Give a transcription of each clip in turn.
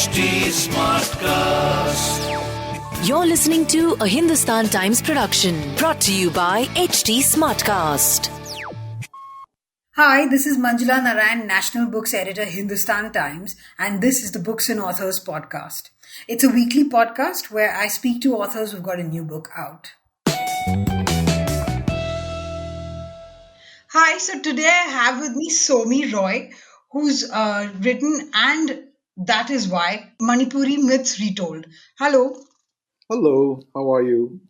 HT Smartcast. You're listening to a Hindustan Times production brought to you by HT Smartcast. Hi, this is Manjula Narayan, National Books Editor, Hindustan Times, and this is the Books and Authors podcast. It's a weekly podcast where I speak to authors who've got a new book out. Hi, so today I have with me SOMI ROY, who's written And That Is Why, Manipuri Myths Retold. Hello. Hello, how are you?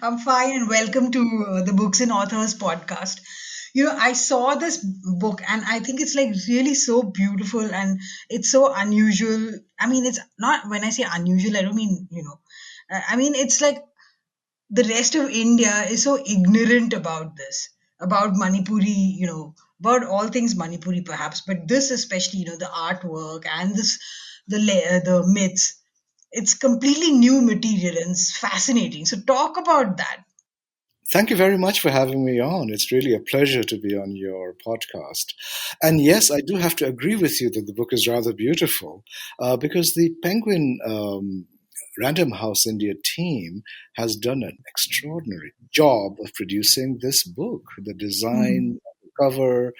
I'm fine and welcome to the Books and Authors podcast. You know, I saw this book and I think it's like really so beautiful and it's so unusual. I mean, it's not, when I say unusual, I don't mean, I mean, it's like the rest of India is so ignorant about this, about Manipuri, about all things Manipuri perhaps, but this especially, the artwork and the myths. It's completely new material and it's fascinating. So talk about that. Thank you very much for having me on. It's really a pleasure to be on your podcast. And yes, I do have to agree with you that the book is rather beautiful because the Penguin Random House India team has done an extraordinary job of producing this book. The design, the cover,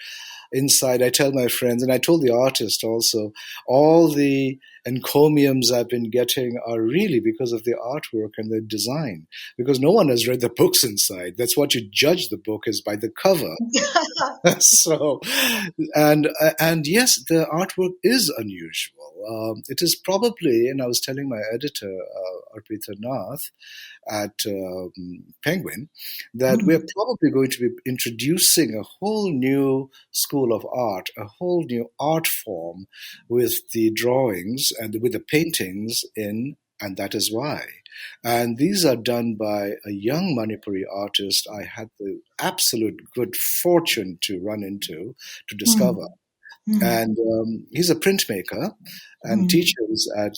inside, I tell my friends, and I told the artist also, all the encomiums I've been getting are really because of the artwork and the design, because no one has read the books inside. That's what you judge the book is by the cover. So, and yes, the artwork is unusual. It is probably, and I was telling my editor, Arpita Nath, at Penguin, that we're probably going to be introducing a whole new school of art, a whole new art form with the drawings and with the paintings in And That Is Why. And these are done by a young Manipuri artist I had the absolute good fortune to run into, to discover. And he's a printmaker and teaches at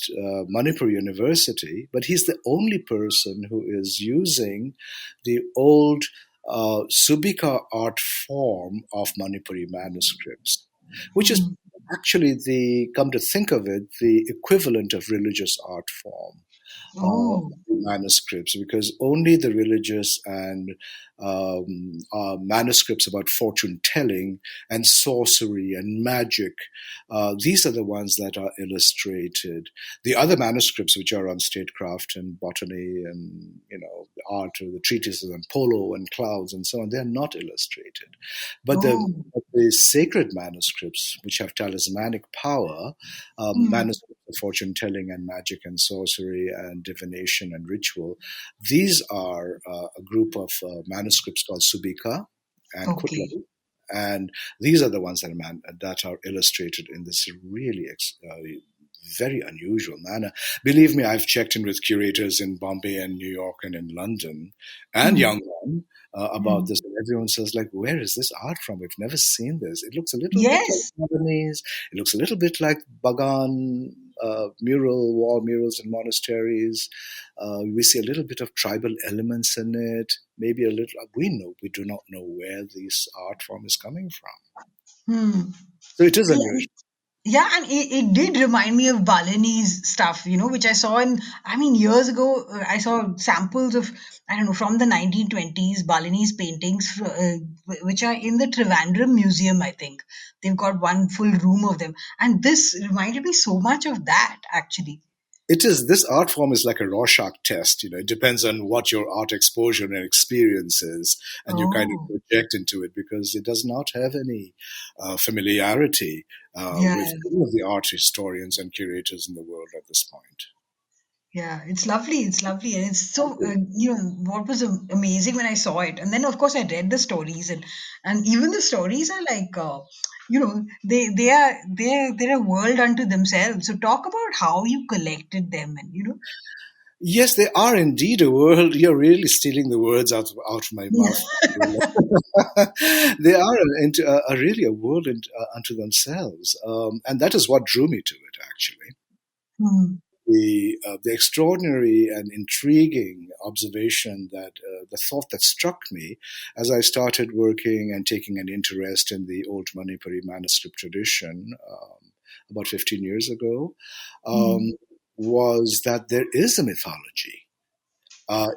Manipur University, but he's the only person who is using the old Subika art form of Manipuri manuscripts, which is actually, come to think of it, the equivalent of religious art form. Manuscripts, because only the religious and manuscripts about fortune telling and sorcery and magic, these are the ones that are illustrated. The other manuscripts, which are on statecraft and botany and art, or the treatises on polo and clouds and so on, they are not illustrated. But the sacred manuscripts, which have talismanic power, manuscripts of fortune telling and magic and sorcery and divination and ritual, these are a group of manuscripts called Subika and Kutla. And these are the ones that are illustrated in this really very unusual manner. Believe me, I've checked in with curators in Bombay and New York and in London and Yangon about this. And everyone says, like, where is this art from? We've never seen this. It looks a little bit like Japanese. It looks a little bit like Bagan wall murals in monasteries. We see a little bit of tribal elements in it. Maybe a little. We do not know where this art form is coming from. So it is unusual. Yeah, and it did remind me of Balinese stuff, which I saw years ago. I saw samples of, from the 1920s Balinese paintings, which are in the Trivandrum Museum, I think. They've got one full room of them. And this reminded me so much of that, actually. It is. This art form is like a Rorschach test. It depends on what your art exposure and experience is, and you kind of project into it because it does not have any familiarity with any of the art historians and curators in the world at this point. Yeah, it's lovely. It's lovely. And it's so, what was amazing when I saw it. And then, of course, I read the stories and even the stories are like, they're a world unto themselves. So talk about how you collected them and. Yes, they are indeed a world. You're really stealing the words out of my mouth. They are really a world unto themselves. And that is what drew me to it, actually. The extraordinary and intriguing observation that the thought that struck me as I started working and taking an interest in the old Manipuri manuscript tradition about 15 years ago, Mm. was that there is a mythology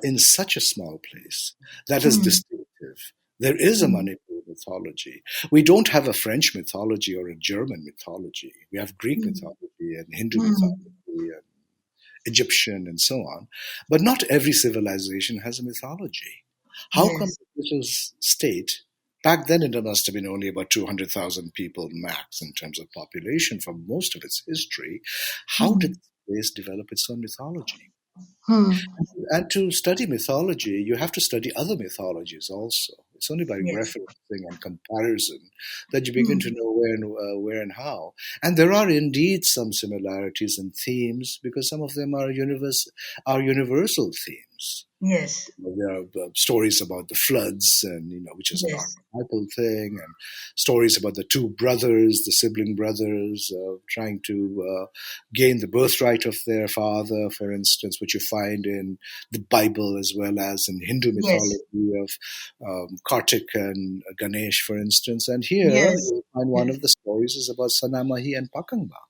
in such a small place that is Mm. distinctive. There is a Mm. Manipuri mythology. We don't have a French mythology or a German mythology. We have Greek Mm. mythology and Hindu Mm. mythology and Egyptian and so on. But not every civilization has a mythology. How come Yes. the British state, back then it must have been only about 200,000 people max in terms of population for most of its history, how did Mm. this place develop its own mythology? Mm. And to study mythology, you have to study other mythologies also. It's only by Yes. referencing and comparison that you begin to Mm. know where and how. And there are indeed some similarities in themes because some of them are universal themes. Yes. There are stories about the floods, and which is an Yes. archetypal thing, and stories about the two brothers, the sibling brothers, trying to gain the birthright of their father, for instance, which you find in the Bible as well as in Hindu Yes. mythology of Kartik and Ganesh, for instance. And here Yes. you find one Yes. of the stories is about Sanamahi and Pakanga.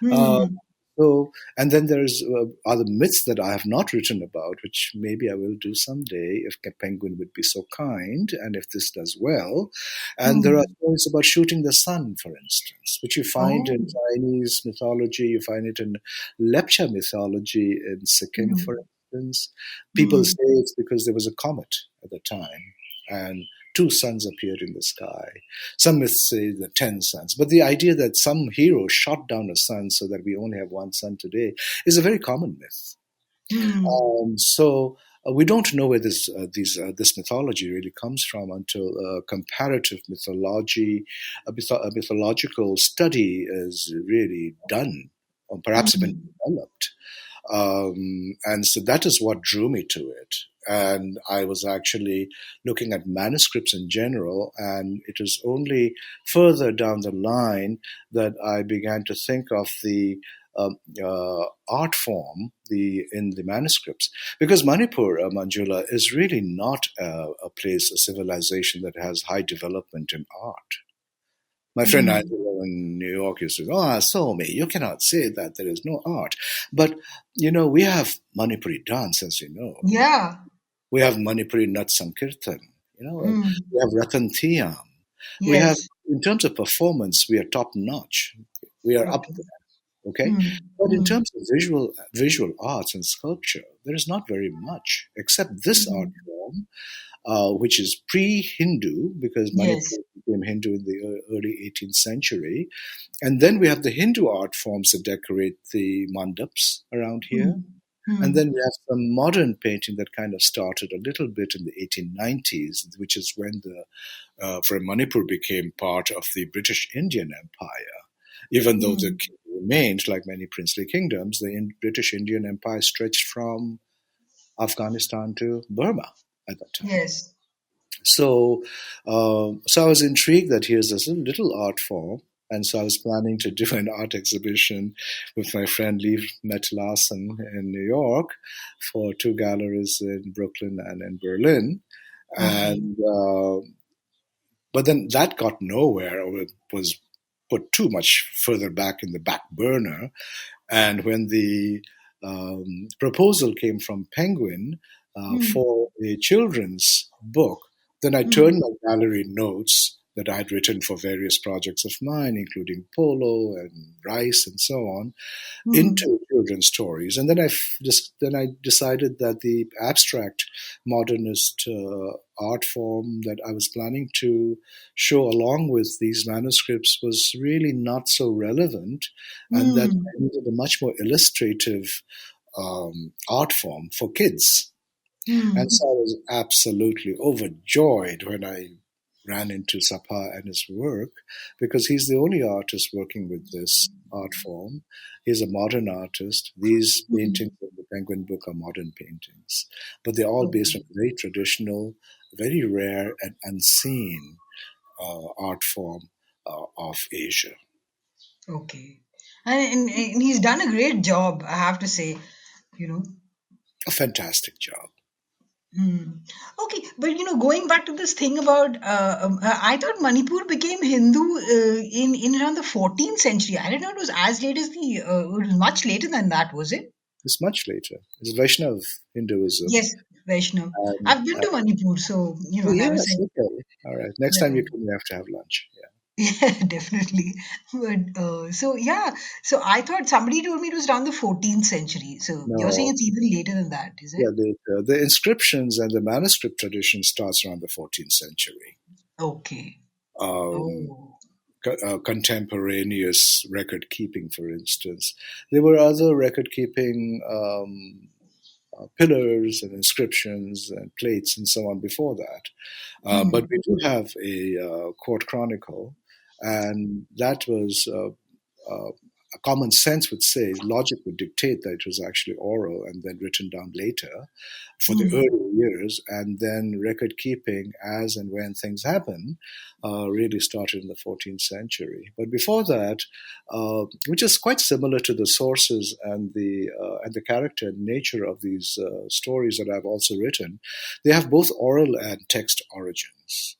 Uh, Mm. so, and then there's other myths that I have not written about, which maybe I will do someday if Penguin would be so kind and if this does well. And there are Mm. stories about shooting the sun, for instance, which you find Oh. in Chinese mythology, you find it in Lepcha mythology in Sikkim, for Mm. instance. People Mm. say it's because there was a comet at the time and two suns appeared in the sky. Some myths say the 10 suns, but the idea that some hero shot down a sun so that we only have one sun today is a very common myth. Mm. We don't know where this mythology really comes from until comparative mythology, a mythological study is really done, or perhaps even Mm. developed. And so that is what drew me to it. And I was actually looking at manuscripts in general, and it was only further down the line that I began to think of the art form in the manuscripts, because Manipur, Manjula, is really not a place, a civilization that has high development in art. My friend Mm. Angela in New York used to say, "Oh, Somi, you cannot say that there is no art." But, we have Manipuri dance, as you know. Yeah. We have Manipuri Nat Sankirtan. Mm. We have Ratan Tiyam. We have, Yes. in terms of performance, we are top notch. We are up Okay. there, okay? Mm. But in Mm. terms of visual arts and sculpture, there is not very much, except this art Mm. form, which is pre-Hindu, because Yes. Manipur became Hindu in the early 18th century. And then we have the Hindu art forms that decorate the mandaps around here. Mm. And Mm. then we have some modern painting that kind of started a little bit in the 1890s, which is when from Manipur became part of the British Indian Empire. Even though the Mm. kingdom remained, like many princely kingdoms, the British Indian Empire stretched from Afghanistan to Burma at that time. Yes. So I was intrigued that here's this little art form, and so I was planning to do an art exhibition with my friend Liv Met Larsen in New York for two galleries in Brooklyn and in Berlin, Okay. and but then that got nowhere, or it was put too much further back in the back burner. And when the proposal came from Penguin Mm. for a children's book, then I turned Mm. my gallery notes that I had written for various projects of mine, including polo and rice and so on, Mm. into children's stories. And then I decided that the abstract modernist art form that I was planning to show along with these manuscripts was really not so relevant, and that Mm. I needed a much more illustrative art form for kids. And Mm. so I was absolutely overjoyed when I ran into Sapa and his work, because he's the only artist working with this art form. He's a modern artist. These Mm. paintings in the Penguin book are modern paintings, but they're all based Okay. on very traditional, very rare, and unseen art form of Asia. Okay. And he's done a great job, I have to say, you know. A fantastic job. Hmm. Okay, but going back to this thing about, I thought Manipur became Hindu in around the 14th century. I didn't know it was as late as it was much later than that, was it? It's much later. It's Vaishnav Hinduism. Yes, Vaishnav. And, I've been to Manipur, so oh, and I was yes, like, okay. All right. Next time yeah, you come, you have to have lunch. Yeah. yeah, definitely. But so yeah, so I thought somebody told me it was around the 14th century. So you're saying No, it's even later than that, is yeah, it? the inscriptions and the manuscript tradition starts around the 14th century. Okay. Um, Oh. Contemporaneous record keeping, for instance. There were other record keeping pillars and inscriptions and plates and so on before that. But Hmm. we do have a court chronicle, and that was common sense would say, logic would dictate that it was actually oral and then written down later for the Hmm. early years, and then record keeping as and when things happen really started in the 14th century. But before that, which is quite similar to the sources and the character and nature of these stories that I've also written, they have both oral and text origins.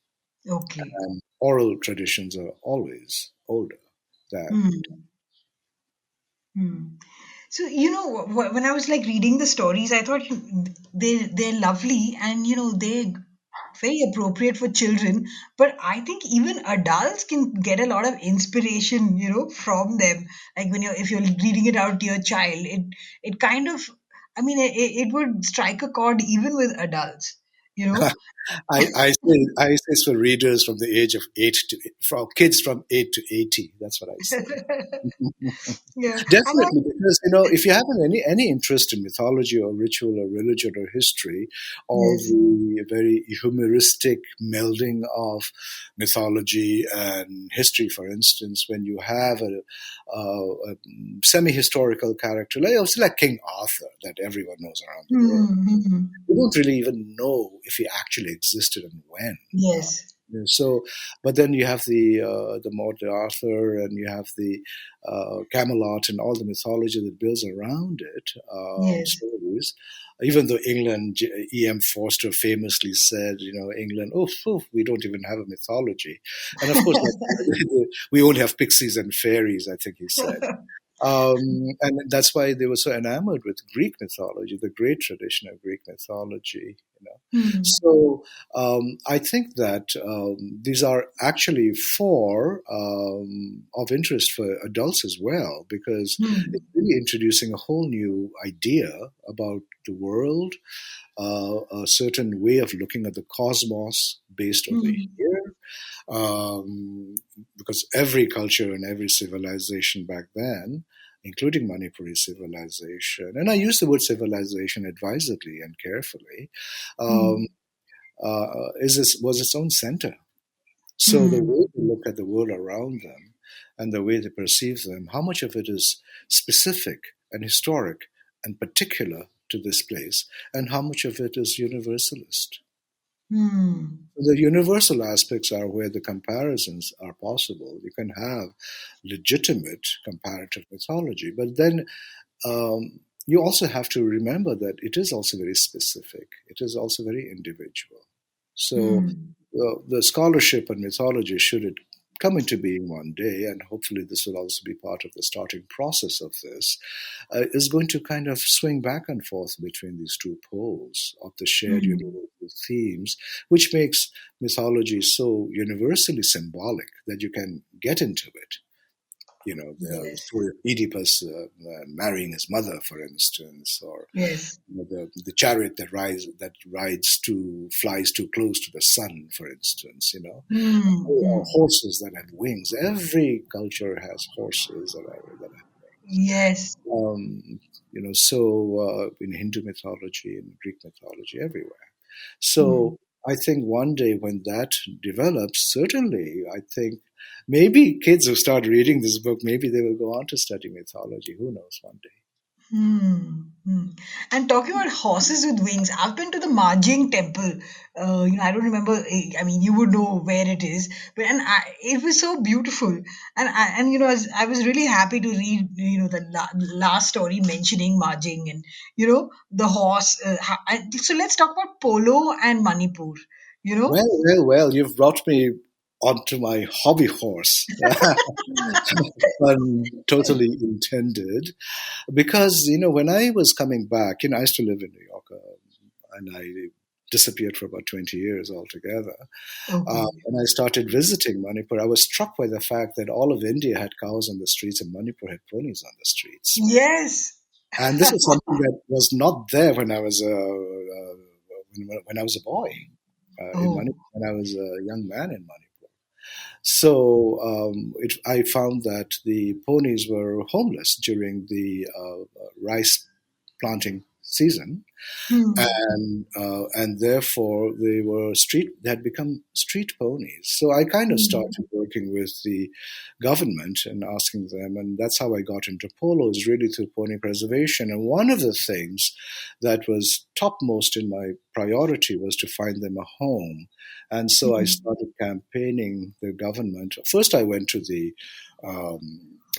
Okay. And oral traditions are always older than. Hmm. Hmm. So when I was like reading the stories, I thought they're lovely and they're very appropriate for children. But I think even adults can get a lot of inspiration, from them. Like if you're reading it out to your child, it kind of, I mean, it would strike a chord even with adults. You know. I say it's for readers from the age of for kids from 8 to 80. That's what I say. Yeah, and I. Definitely, because if you have any interest in mythology or ritual or religion or history, all Yes. the very humoristic melding of mythology and history, for instance, when you have a semi-historical character, also like King Arthur, that everyone knows around the world, Mm-hmm. we don't really even know if he actually existed and when. Yes. So, but then you have the Morte Arthur, and you have the Camelot, and all the mythology that builds around it, Yes. stories. Even though England, E.M. Forster famously said, England, oh, we don't even have a mythology, and of course, we only have pixies and fairies. I think he said. And that's why they were so enamored with Greek mythology, the great tradition of Greek mythology. Hmm. So I think that these are actually four of interest for adults as well, because it's Hmm. really introducing a whole new idea about the world, a certain way of looking at the cosmos based on the Hmm. year, because every culture and every civilization back then, including Manipuri civilization, and I use the word civilization advisedly and carefully, um, Hmm. was its own center. So the Hmm. way they look at the world around them and the way they perceive them, how much of it is specific and historic and particular to this place, and how much of it is universalist. Hmm. The universal aspects are where the comparisons are possible. You can have legitimate comparative mythology, but then you also have to remember that it is also very specific. It is also very individual. So Hmm. the scholarship on mythology, should it come into being one day, and hopefully this will also be part of the starting process of this, is going to kind of swing back and forth between these two poles of the shared Hmm. universal themes, which makes mythology so universally symbolic that you can get into it. The Yes. story of Oedipus marrying his mother, for instance, or Yes. the chariot flies too close to the sun, for instance. Hmm. Or Hmm. horses that have wings. Every culture has horses that have Yes. in Hindu mythology, in Greek mythology, everywhere. Hmm. So I think one day when that develops, certainly, I think maybe kids who start reading this book, maybe they will go on to study mythology. Who knows? One day. Hmm. Hmm. And talking about horses with wings, I've been to the Marjing temple. I don't remember. I mean, you would know where it is, but it was so beautiful. And I was really happy to read, the last story mentioning Marjing and the horse. So let's talk about polo and Manipur. You know. Well, you've brought me onto my hobby horse. Pun totally intended. Because, when I was coming back, I used to live in New York, and I disappeared for about 20 years altogether. Okay. And I started visiting Manipur. I was struck by the fact that all of India had cows on the streets and Manipur had ponies on the streets. Yes. And this was something that was not there when I was when I was a boy in Oh. Manipur, when I was a young man in Manipur. So I found that the ponies were homeless during the rice planting season, Hmm. and therefore they had become street ponies. So I kind of Hmm. started working with the government and asking them, and that's how I got into polo, is really through pony preservation. And one of the things that was topmost in my priority was to find them a home. And so I Hmm. started campaigning the government. First I went to the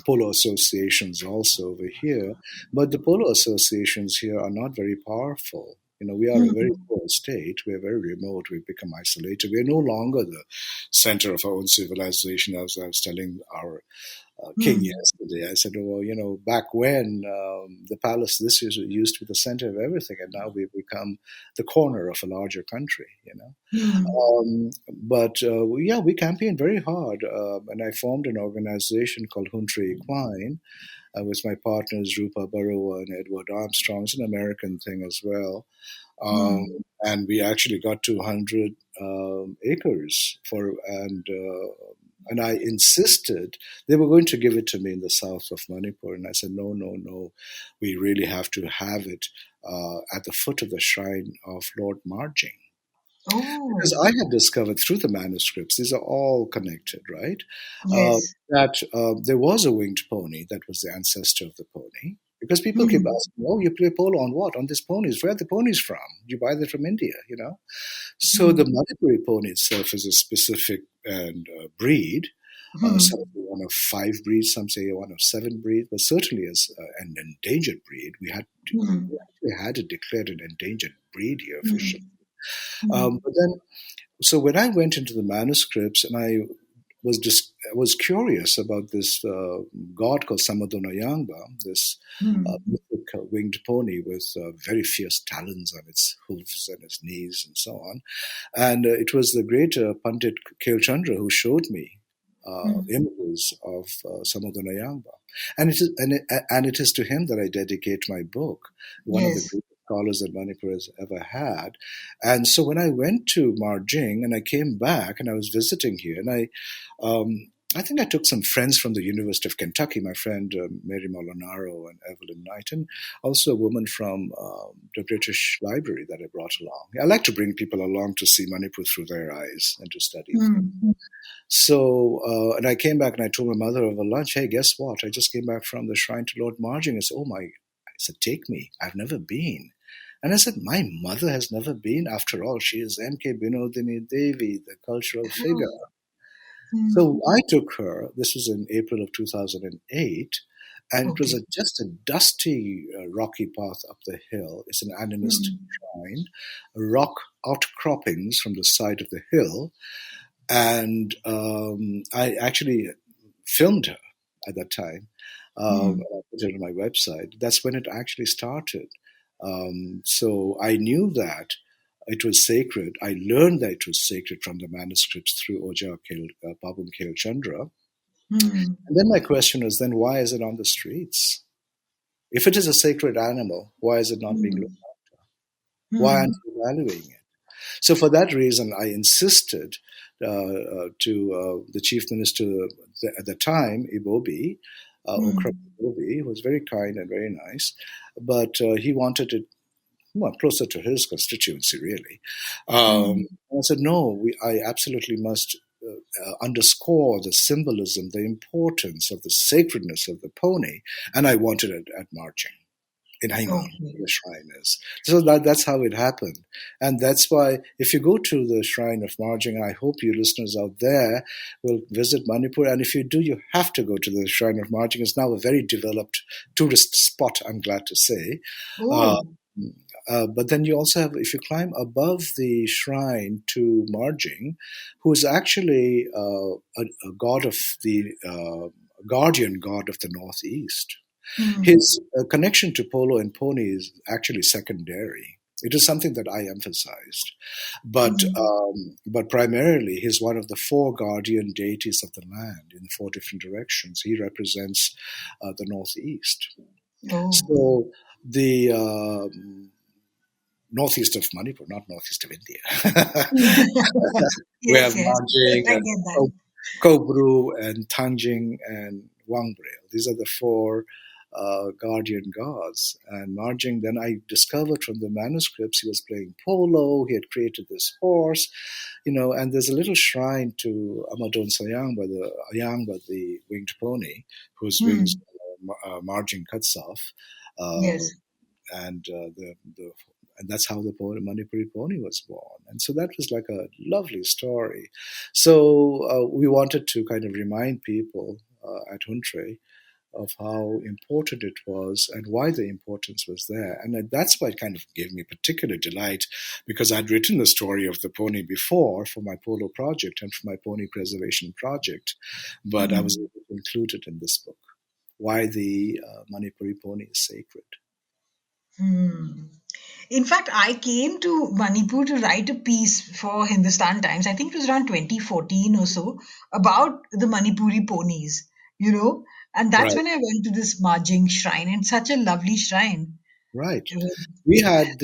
polo associations also over here, but the polo associations here are not very powerful. We are a very Hmm. poor state. We are very remote. We've become isolated. We are no longer the center of our own civilization, as I was telling our king Hmm. yesterday. I said, oh, well, back when the palace this used to be the center of everything, and now we've become the corner of a larger country. Hmm. Yeah, we campaigned very hard, and I formed an organization called Huntri Equine with my partners Rupa Barua and Edward Armstrong. It's an American thing as well. Um, Hmm. and we actually got 200 acres and I insisted they were going to give it to me in the south of Manipur, and I said no, no, no, we really have to have it at the foot of the shrine of Lord Marjing. Because Oh, I had discovered through the manuscripts, these are all connected, right? yes. That there was a winged pony that was the ancestor of the pony. Because people keep Hmm. asking, oh, you play polo on what? On these ponies. Where are the ponies from? You buy them from India? So the Hmm. Manipuri pony itself is a specific breed. Some Hmm. say one of 5 breeds, some say one of 7 breeds, but certainly as an endangered breed. Hmm. We actually had it declared an endangered breed here Hmm. officially. Hmm. But then so when I went into the manuscripts and I was curious about this god called Samadonayangba, this Hmm. mythic winged pony with very fierce talons on its hooves and its knees and so on. And it was the great Pandit Kale Chandra who showed me Hmm. images of Samadonayangba. And it is to him that I dedicate my book, one of the Yes. greatest scholars that Manipur has ever had. And so when I went to Marjing and I came back and I was visiting here, and I think I took some friends from the University of Kentucky, my friend Mary Molinaro and Evelyn Knight, and also a woman from the British Library that I brought along. I like to bring people along to see Manipur through their eyes and to study through. Hmm. So, and I came back and I told my mother over lunch, hey, guess what? I just came back from the shrine to Lord Marjing. I said, oh my, I said, take me. I've never been. And I said, my mother has never been. After all, she is M.K. Binodini Devi, the cultural figure. Oh. Hmm. So I took her. This was in April of 2008. And it was Okay. just a dusty, rocky path up the hill. It's an animist Hmm. shrine, rock outcroppings from the side of the hill. And I actually filmed her at that time. Hmm. I put it on my website. That's when it actually started. So I knew that it was sacred. I learned that it was sacred from the manuscripts through Pabum Kale Chandra. Hmm. And then my question was, then why is it on the streets? If it is a sacred animal, why is it not being Hmm. looked after? Why Hmm. aren't you evaluating it? So for that reason, I insisted to the chief minister at the time, Ibobi, Okra Hmm. Ibobi, who was very kind and very nice, but he wanted it closer to his constituency, really. Hmm. And I said, no, I absolutely must underscore the symbolism, the importance of the sacredness of the pony, and I wanted it at marching. in Aingan, Okay. the shrine is. So that's how it happened. And that's why if you go to the shrine of Marjing, I hope you listeners out there will visit Manipur. And if you do, you have to go to the shrine of Marjing. It's now a very developed tourist spot, I'm glad to say. Uh, Oh. but then you also have, if you climb above the shrine to Marjing, who is actually a god of the guardian god of the Northeast. Hmm. His connection to polo and pony is actually secondary. It is something that I emphasized, Hmm. but primarily he's one of the four guardian deities of the land in the four different directions. He represents the northeast. Oh. So the northeast of Manipur, not northeast of India. We have Yes, yes. Nanjing I and get that. Kobru and Tanjing and Wangbrail. These are the four guardian gods. And Marjing, then I discovered from the manuscripts he was playing polo. He had created this horse, and there's a little shrine to Amadon Sayang by the winged pony, whose wings Hmm. Marjing cuts off. Uh, Yes. and and that's how the Manipuri Pony was born. And so that was like a lovely story. So we wanted to kind of remind people at Huntre of how important it was and why the importance was there. And that's why it kind of gave me particular delight, because I'd written the story of the pony before for my polo project and for my pony preservation project, but I was Hmm. able to include it in this book. Why the Manipuri pony is sacred. Hmm. In fact, I came to Manipur to write a piece for Hindustan Times. I think it was around 2014 or so about the Manipuri ponies, you know. And that's Right. when I went to this Marjing shrine, and such a lovely shrine. Right. It was- We had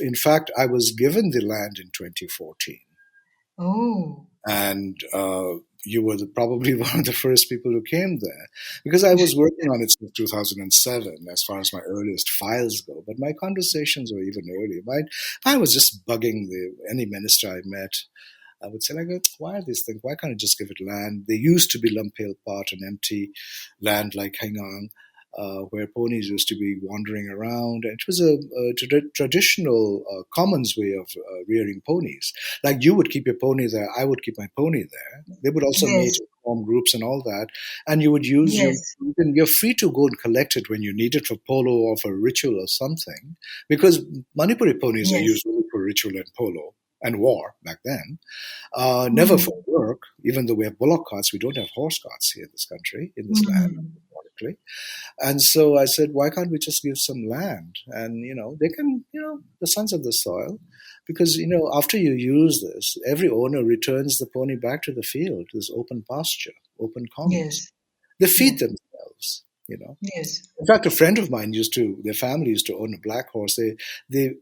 in fact, I was given the land in 2014. Oh, And you were probably one of the first people who came there, because I was working on it since 2007 as far as my earliest files go. But my conversations were even earlier. I was just bugging any minister I met. I would say, like, why are these things? Why can't I just give it land? They used to be Lumpale Part, an empty land like Hangang, where ponies used to be wandering around. And it was a traditional commons way of rearing ponies. Like, you would keep your pony there, I would keep my pony there. They would also meet yes, and form groups and all that. And you would use yes, you're free to go and collect it when you need it for polo or for ritual or something, because Manipuri ponies are yes. used only for ritual and polo and war back then. Never for Hmm. work, even though we have bullock carts, we don't have horse carts here in this country, in this land, Hmm. ironically. And so I said, why can't we just give some land? And, they can, the sons of the soil, because, after you use this, every owner returns the pony back to the field, this open pasture, open commons. Yes, They feed yes, themselves. yes. In fact, a friend of mine their family used to own a black horse. They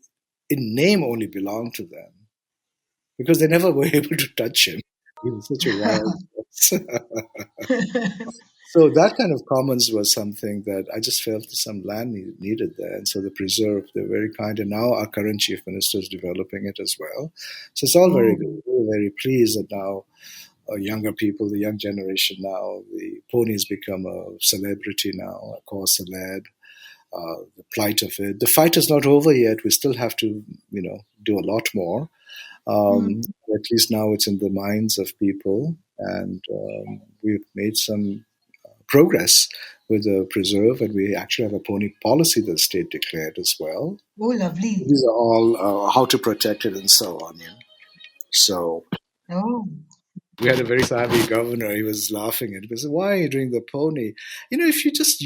in name only belonged to them, because they never were able to touch him. He was such a wild horse. So that kind of commons was something that I just felt some land needed there. And so the preserve, they're very kind. And now our current chief minister is developing it as well. So it's all very Oh, good. We're very pleased that now younger people, the young generation now, the ponies become a celebrity now, a core celeb. The plight of it. The fight is not over yet. We still have to, do a lot more. hmm. At least now it's in the minds of people, and we've made some progress with the preserve, and we actually have a pony policy that the state declared as well. Oh, lovely. These are all how to protect it and so on. So Oh, we had a very savvy governor. He was laughing at it. He said, "Why are you doing the pony? If you just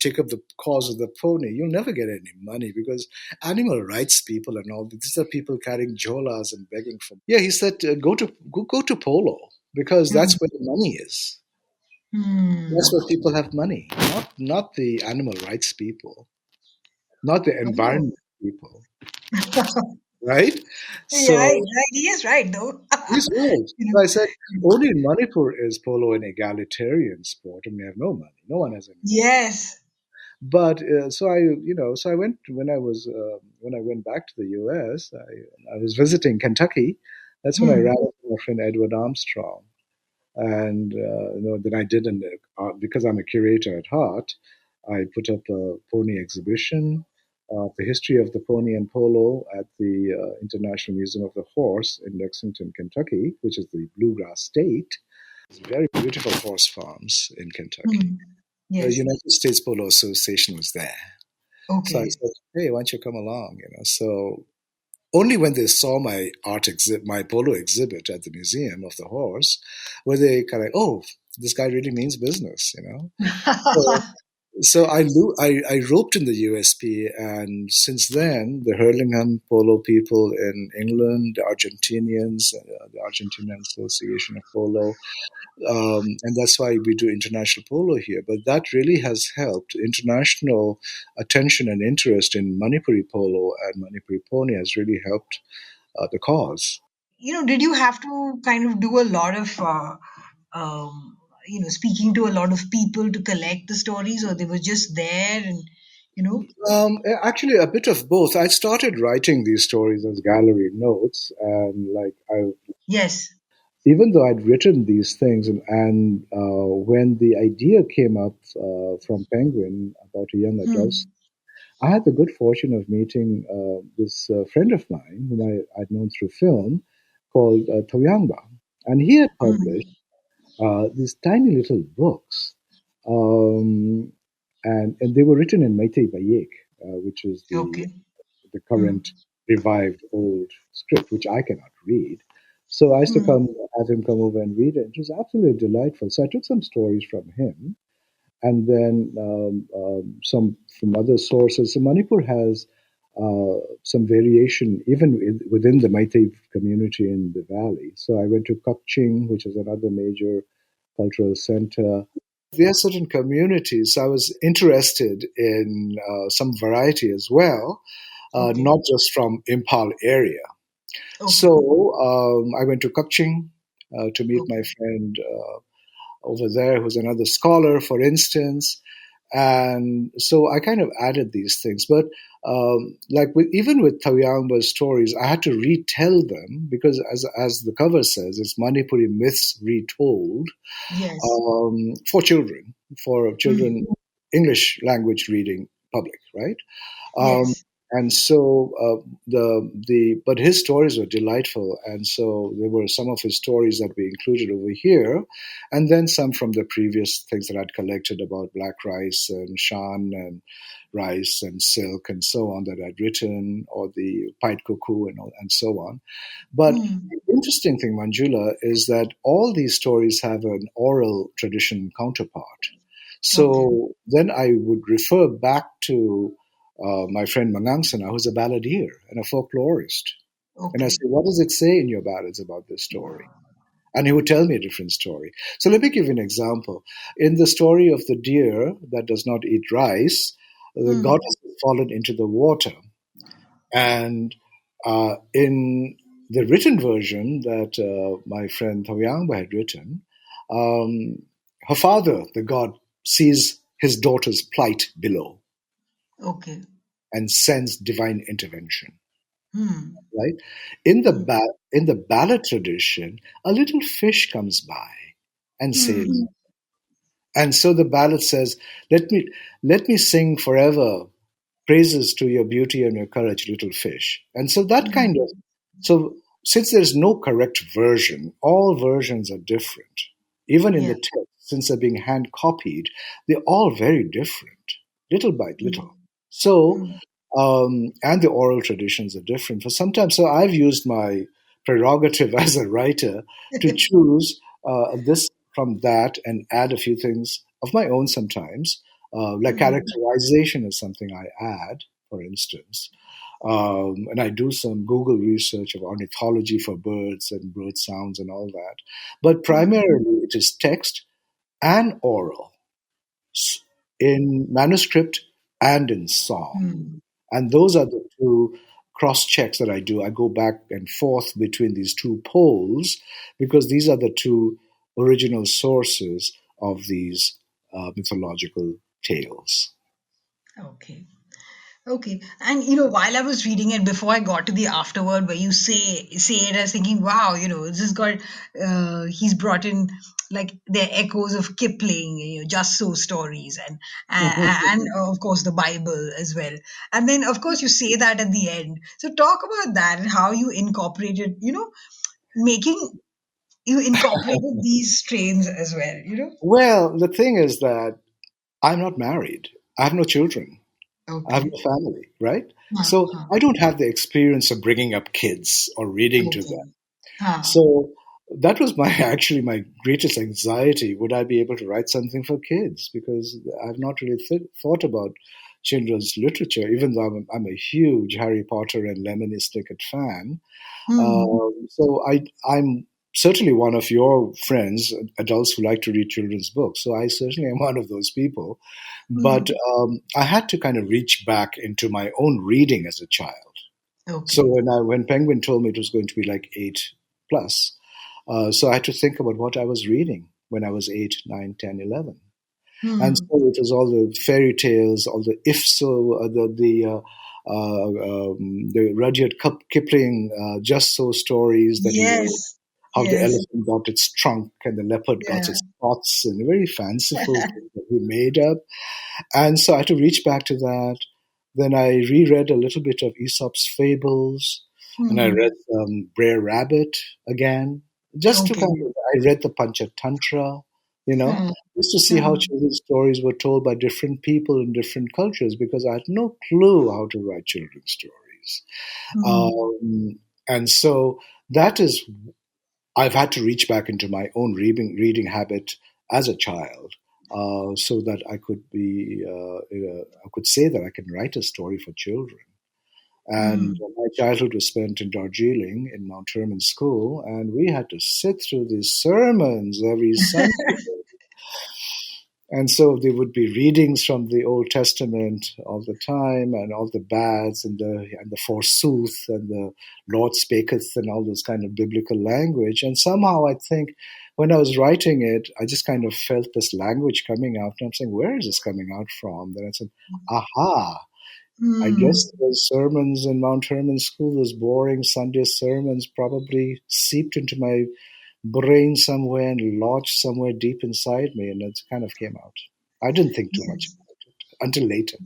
take up the cause of the pony, you'll never get any money, because animal rights people and all these are people carrying jolas and begging for." Yeah, he said, go to polo, because hmm. that's where the money is. That's Hmm. where people have money, not the animal rights people, not the Oh. environment people, right? Yeah, right, So right. He is right, though. he's right. You So I said, know. only in Manipur is polo an egalitarian sport, and we have no money. No one has any money. Yes. But so I went when I went back to the U.S. I was visiting Kentucky. That's when I ran Hmm. into my friend Edward Armstrong, and then I did because I'm a curator at heart. I put up a pony exhibition, the history of the pony and polo at the International Museum of the Horse in Lexington, Kentucky, which is the bluegrass state. It's very beautiful horse farms in Kentucky. Hmm. The Yes. United States Polo Association was there. So I Okay. said, hey, why don't you come along? So only when they saw my my polo exhibit at the Museum of the Horse, were they kind of, oh, this guy really means business. So, so I roped in the USP, and since then, the Hurlingham polo people in England, the Argentinians, the Argentinian Association of Polo, and that's why we do international polo here. But that really has helped. International attention and interest in Manipuri polo and Manipuri pony has really helped the cause. Did you have to kind of do a lot of, speaking to a lot of people to collect the stories, or they were just there and, you know? Actually, a bit of both. I started writing these stories as gallery notes, and like I, Yes. even though I'd written these things, and when the idea came up from Penguin about a young adult, Hmm. I had the good fortune of meeting this friend of mine whom I'd known through film called Toyangba. And he had published Hmm. these tiny little books. Um, and they were written in Meitei Bayek, which is Okay. the Hmm. current revived old script, which I cannot read. So I used to Hmm. come, have him come over and read it. It was absolutely delightful. So I took some stories from him and then some from other sources. So Manipur has some variation even within the Meitei community in the valley. So I went to Kukching, which is another major cultural center. There are certain communities. I was interested in some variety as well, Okay. not just from Impal area. So Okay. I went to Kukching to meet my Okay. friend over there, who's another scholar, for instance. And so I kind of added these things. But even with Tawyangba's stories, I had to retell them because, as the cover says, it's Manipuri myths retold Yes. for children, Hmm. English language reading public, right? Um, Yes. and so the but his stories were delightful, and so there were some of his stories that we included over here, and then some from the previous things that I'd collected about black rice and shan and rice and silk and so on that I'd written, or the pied cuckoo and so on. But Hmm. the interesting thing, Manjula, is that all these stories have an oral tradition counterpart. Okay. So then I would refer back to my friend Mangangsana, who's a balladeer and a folklorist. And I Okay. say, what does it say in your ballads about this story? And he would tell me a different story. So let me give you an example. In the story of the deer that does not eat rice, the Hmm. goddess has fallen into the water. And in the written version that my friend Thoyangba had written, um, her father, the god, sees his daughter's plight below Okay. and sends divine intervention. Hmm. Right Hmm. in the ballad tradition, a little fish comes by and says, Hmm. and so the ballad says, "Let me sing forever praises to your beauty and your courage, little fish." And so that kind of, Hmm. so since there's no correct version, all versions are different. Even in the Yeah. text, since they're being hand copied, they're all very different, little by Hmm. little. So, Hmm. and the oral traditions are different. For sometimes, so I've used my prerogative as a writer to choose this from that and add a few things of my own sometimes. Like Hmm. characterization is something I add, for instance. And I do some Google research of ornithology for birds and bird sounds and all that. But Hmm. primarily, it is text and oral in manuscript and in song. Hmm. And those are the two cross checks that I do. I go back and forth between these two poles because these are the two original sources of these mythological tales. Okay. Okay. And while I was reading it, before I got to the afterword where you say it, I was thinking, wow, this has got he's brought in like the echoes of Kipling, just so stories, and of course the Bible as well. And then of course you say that at the end. So talk about that and how you incorporated, making you incorporated these strains as well. Well, the thing is that I'm not married. I have no children. I have Okay. no family, right? Huh, So huh. I don't have the experience of bringing up kids or reading to them. Okay. Huh. So that was my actually my greatest anxiety. Would I be able to write something for kids? Because I've not really thought about children's literature, even though I'm a huge Harry Potter and Lemony Snicket fan. Hmm. I'm certainly one of your friends, adults who like to read children's books. So I certainly am one of those people. But Hmm. I had to kind of reach back into my own reading as a child. So Okay. when Penguin told me it was going to be like 8 plus, so I had to think about what I was reading when I was 8, 9, 10, 11. And Hmm. so it was all the fairy tales, all the if so, the Rudyard Kipling just so stories that he wrote, Yes. how the Yes. elephant got its trunk and the leopard got Yeah. its spots, and very fanciful things that he made up. And so I had to reach back to that. Then I reread a little bit of Aesop's Fables, and I Hmm. read Brer Rabbit again, just to kind Okay. of, I read the Panchatantra, you know, Hmm. just to see how Hmm. children's stories were told by different people in different cultures, because I had no clue how to write children's stories. Hmm. Um, and so that is, I've had to reach back into my own reading habit as a child, so that I could say that I can write a story for children. And Hmm. my childhood was spent in Darjeeling in Mount Herman School, and we had to sit through these sermons every Sunday. And so there would be readings from the Old Testament all the time, and all the baths, and the forsooth, and the Lord spaketh, and all those kind of biblical language. And somehow I think when I was writing it, I just kind of felt this language coming out, and I'm saying, where is this coming out from? Then I said, aha, I Hmm. guess those sermons in Mount Herman School, those boring Sunday sermons, probably seeped into my brain somewhere and lodged somewhere deep inside me, and it kind of came out. I didn't think too much Yes. about it until later.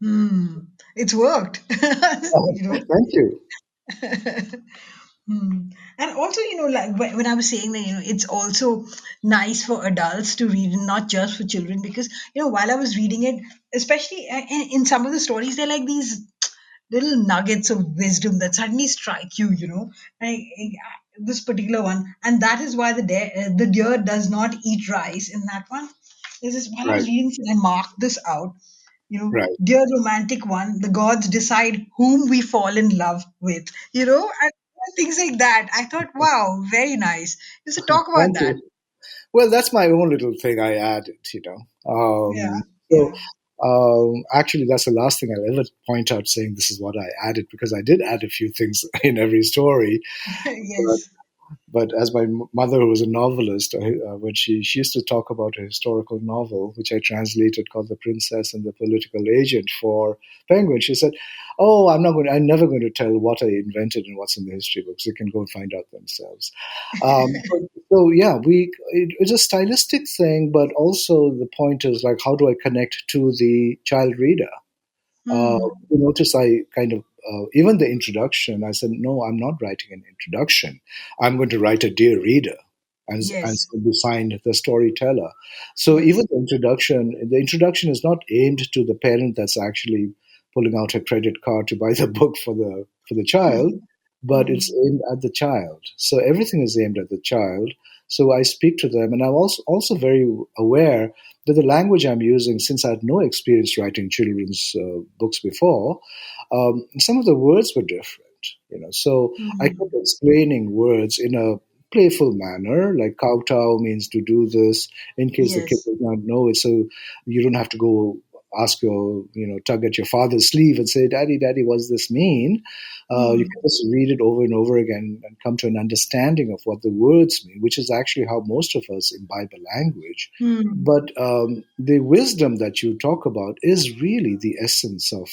Hmm. It's worked. Oh, you know. thank you. Hmm. And also, like when I was saying that, it's also nice for adults to read and not just for children because, while I was reading it, especially in some of the stories, they're like these little nuggets of wisdom that suddenly strike you. This particular one, and that is why the deer does not eat rice in that one. This is while I was Right, reading, I marked this out. right. Dear romantic one, the gods decide whom we fall in love with. And things like that. I thought, wow, very nice. Just to talk about Thank that. you. Well, that's my own little thing I added. Yeah, So yeah. actually, that's the last thing I'll ever point out saying this is what I added, because I did add a few things in every story. Yes. But as my mother, who was a novelist, when she used to talk about a historical novel, which I translated, called The Princess and the Political Agent for Penguin, she said, "Oh, I'm never going to tell what I invented and what's in the history books. They can go and find out themselves." So yeah, it's a stylistic thing, but also the point is like, how do I connect to the child reader? Uh, Hmm. you notice I kind of, even the introduction, I said, no, I'm not writing an introduction. I'm going to write a dear reader, and Yes. so beside the storyteller. So Yes. even the introduction is not aimed to the parent that's actually pulling out her credit card to buy the book for the child, but Hmm. it's aimed at the child. So everything is aimed at the child. So I speak to them, and I'm also very aware that the language I'm using, since I had no experience writing children's books before, some of the words were different. So I kept Hmm. explaining words in a playful manner, like kowtow means to do this, in case the kid Yes. does not know it. So you don't have to go ask tug at your father's sleeve and say, "Daddy, Daddy, what does this mean?" You Hmm. can just read it over and over again and come to an understanding of what the words mean, which is actually how most of us imbibe a language. Hmm. But the wisdom that you talk about is really the essence of.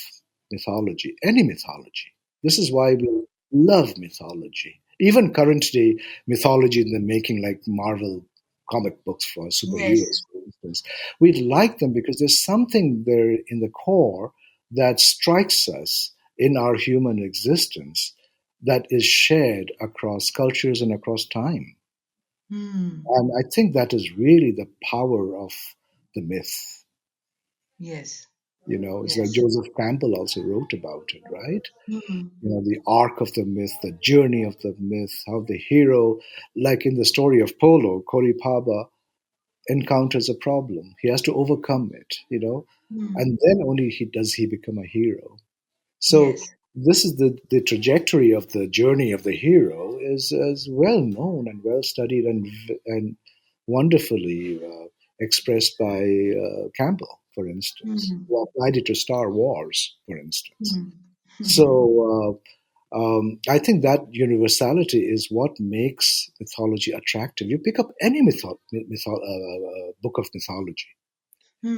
mythology, any mythology. This is why we love mythology. Even current day mythology in the making, like Marvel comic books for Yes. superheroes, for instance. We like them because there's something there in the core that strikes us in our human existence that is shared across cultures and across time. Hmm. And I think that is really the power of the myth. Yes. It's like Yes. Joseph Campbell also wrote about it, right? Hmm. The arc of the myth, the journey of the myth, how the hero, like in the story of Polo, Koripaba encounters a problem. He has to overcome it, Hmm. and then only he become a hero. So Yes. this is the trajectory of the journey of the hero is well known and well studied and wonderfully expressed by Campbell, for instance, Hmm. who applied it to Star Wars, for instance. Hmm. So I think that universality is what makes mythology attractive. You pick up any book of mythology,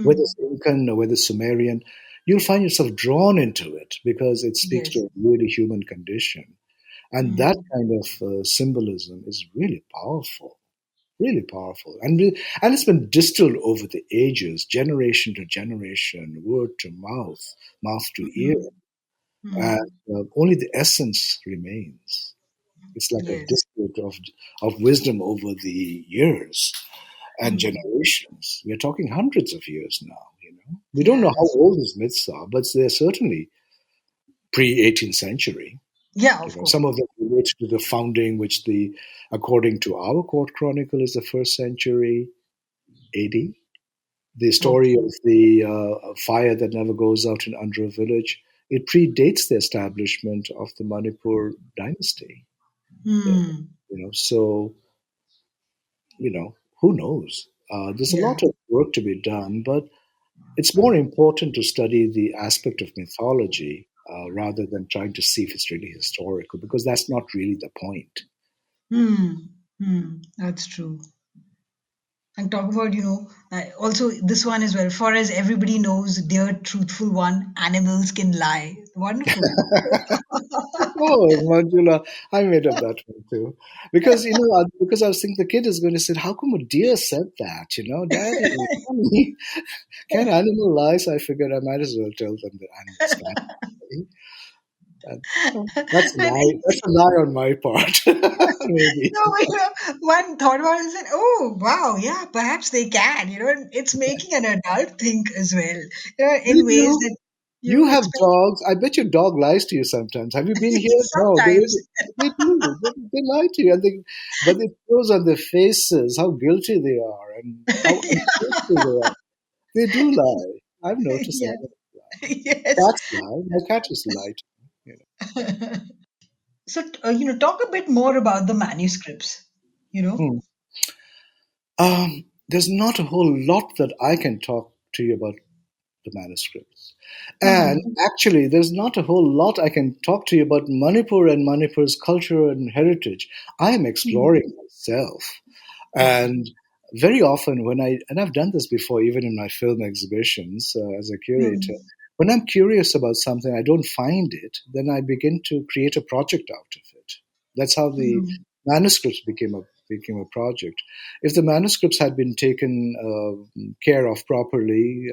whether Hmm. it's Incan or whether it's Sumerian, you'll find yourself drawn into it because it speaks to Yes. a really human condition. And that Hmm. kind of symbolism is really powerful. And it's been distilled over the ages, generation to generation, word to mouth to ear. Hmm. And Hmm. only the essence remains. It's like a Yes. distillate of wisdom over the years and Hmm. generations. We're talking hundreds of years now. We don't know how Yes. old these myths are, but they're certainly pre-18th century. Yeah, of course. Some of them relate to the founding, which according to our court chronicle, is the first century AD. The story Okay. of the fire that never goes out in under a village, it predates the establishment of the Manipur dynasty. Yeah, Hmm. so who knows? There's a Yeah. lot of work to be done, but it's more important to study the aspect of mythology rather than trying to see if it's really historical, because that's not really the point. Hmm. Hmm. That's true. And talk about, also this one as well. For as everybody knows, dear truthful one, animals can lie. Wonderful. Oh, Manjula, I made up that one too. Because I was thinking the kid is going to say, how come a deer said that? Daddy, mommy, can animal lie? So I figured I might as well tell them that animals can lie. And, that's a And lie. That's a lie on my part, maybe. no, one thought about it and said, "Oh, wow, yeah, perhaps they can." And it's making an adult think as well. They In ways do. that You have especially dogs. I bet your dog lies to you sometimes. Have you been here? No, sometimes. they do. They lie to you, but it shows on their faces how guilty they are and how unfaithful they are. They do lie. I've noticed Yeah, that. yes. Cats lie. My cat used to lie to me. So, talk a bit more about the manuscripts. You know. Hmm. There's not a whole lot that I can talk to you about the manuscripts. And Hmm. actually, there's not a whole lot I can talk to you about Manipur and Manipur's culture and heritage. I am Hmm. exploring myself. Okay. And very often, and I've done this before, even in my film exhibitions as a curator, Hmm. when I'm curious about something, I don't find it, then I begin to create a project out of it. That's how the Hmm. manuscripts became a project. If the manuscripts had been taken care of properly,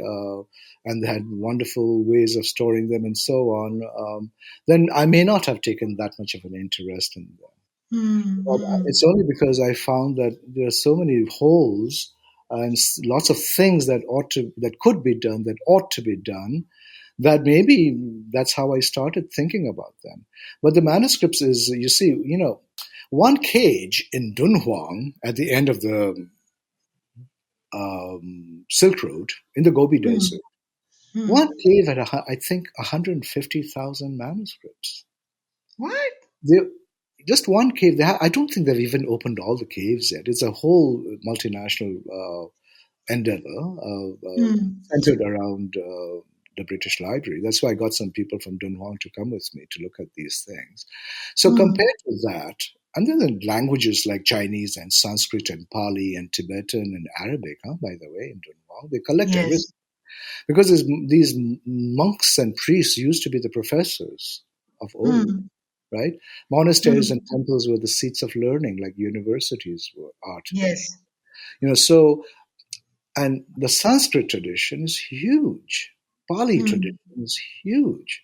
and they had wonderful ways of storing them and so on, then I may not have taken that much of an interest in them. Hmm. But Hmm. it's only because I found that there are so many holes and lots of things that could be done, that ought to be done, that maybe that's how I started thinking about them. But the manuscripts is, you see, one cage in Dunhuang at the end of the Silk Road in the Gobi Hmm. Desert, Hmm. one cave had, I think, 150,000 manuscripts. What? They, just one cave. I don't think they've even opened all the caves yet. It's a whole multinational endeavor Hmm. centered around the British Library. That's why I got some people from Dunhuang to come with me to look at these things. So Hmm. compared to that, and then the languages like Chinese and Sanskrit and Pali and Tibetan and Arabic, by the way, in Dunhuang, they collect everything. Yes. because these monks and priests used to be the professors of old, Mm. right? Monasteries and Mm. temples were the seats of learning, like universities are today. Yes. So, and the Sanskrit tradition is huge. Pali Mm. tradition is huge.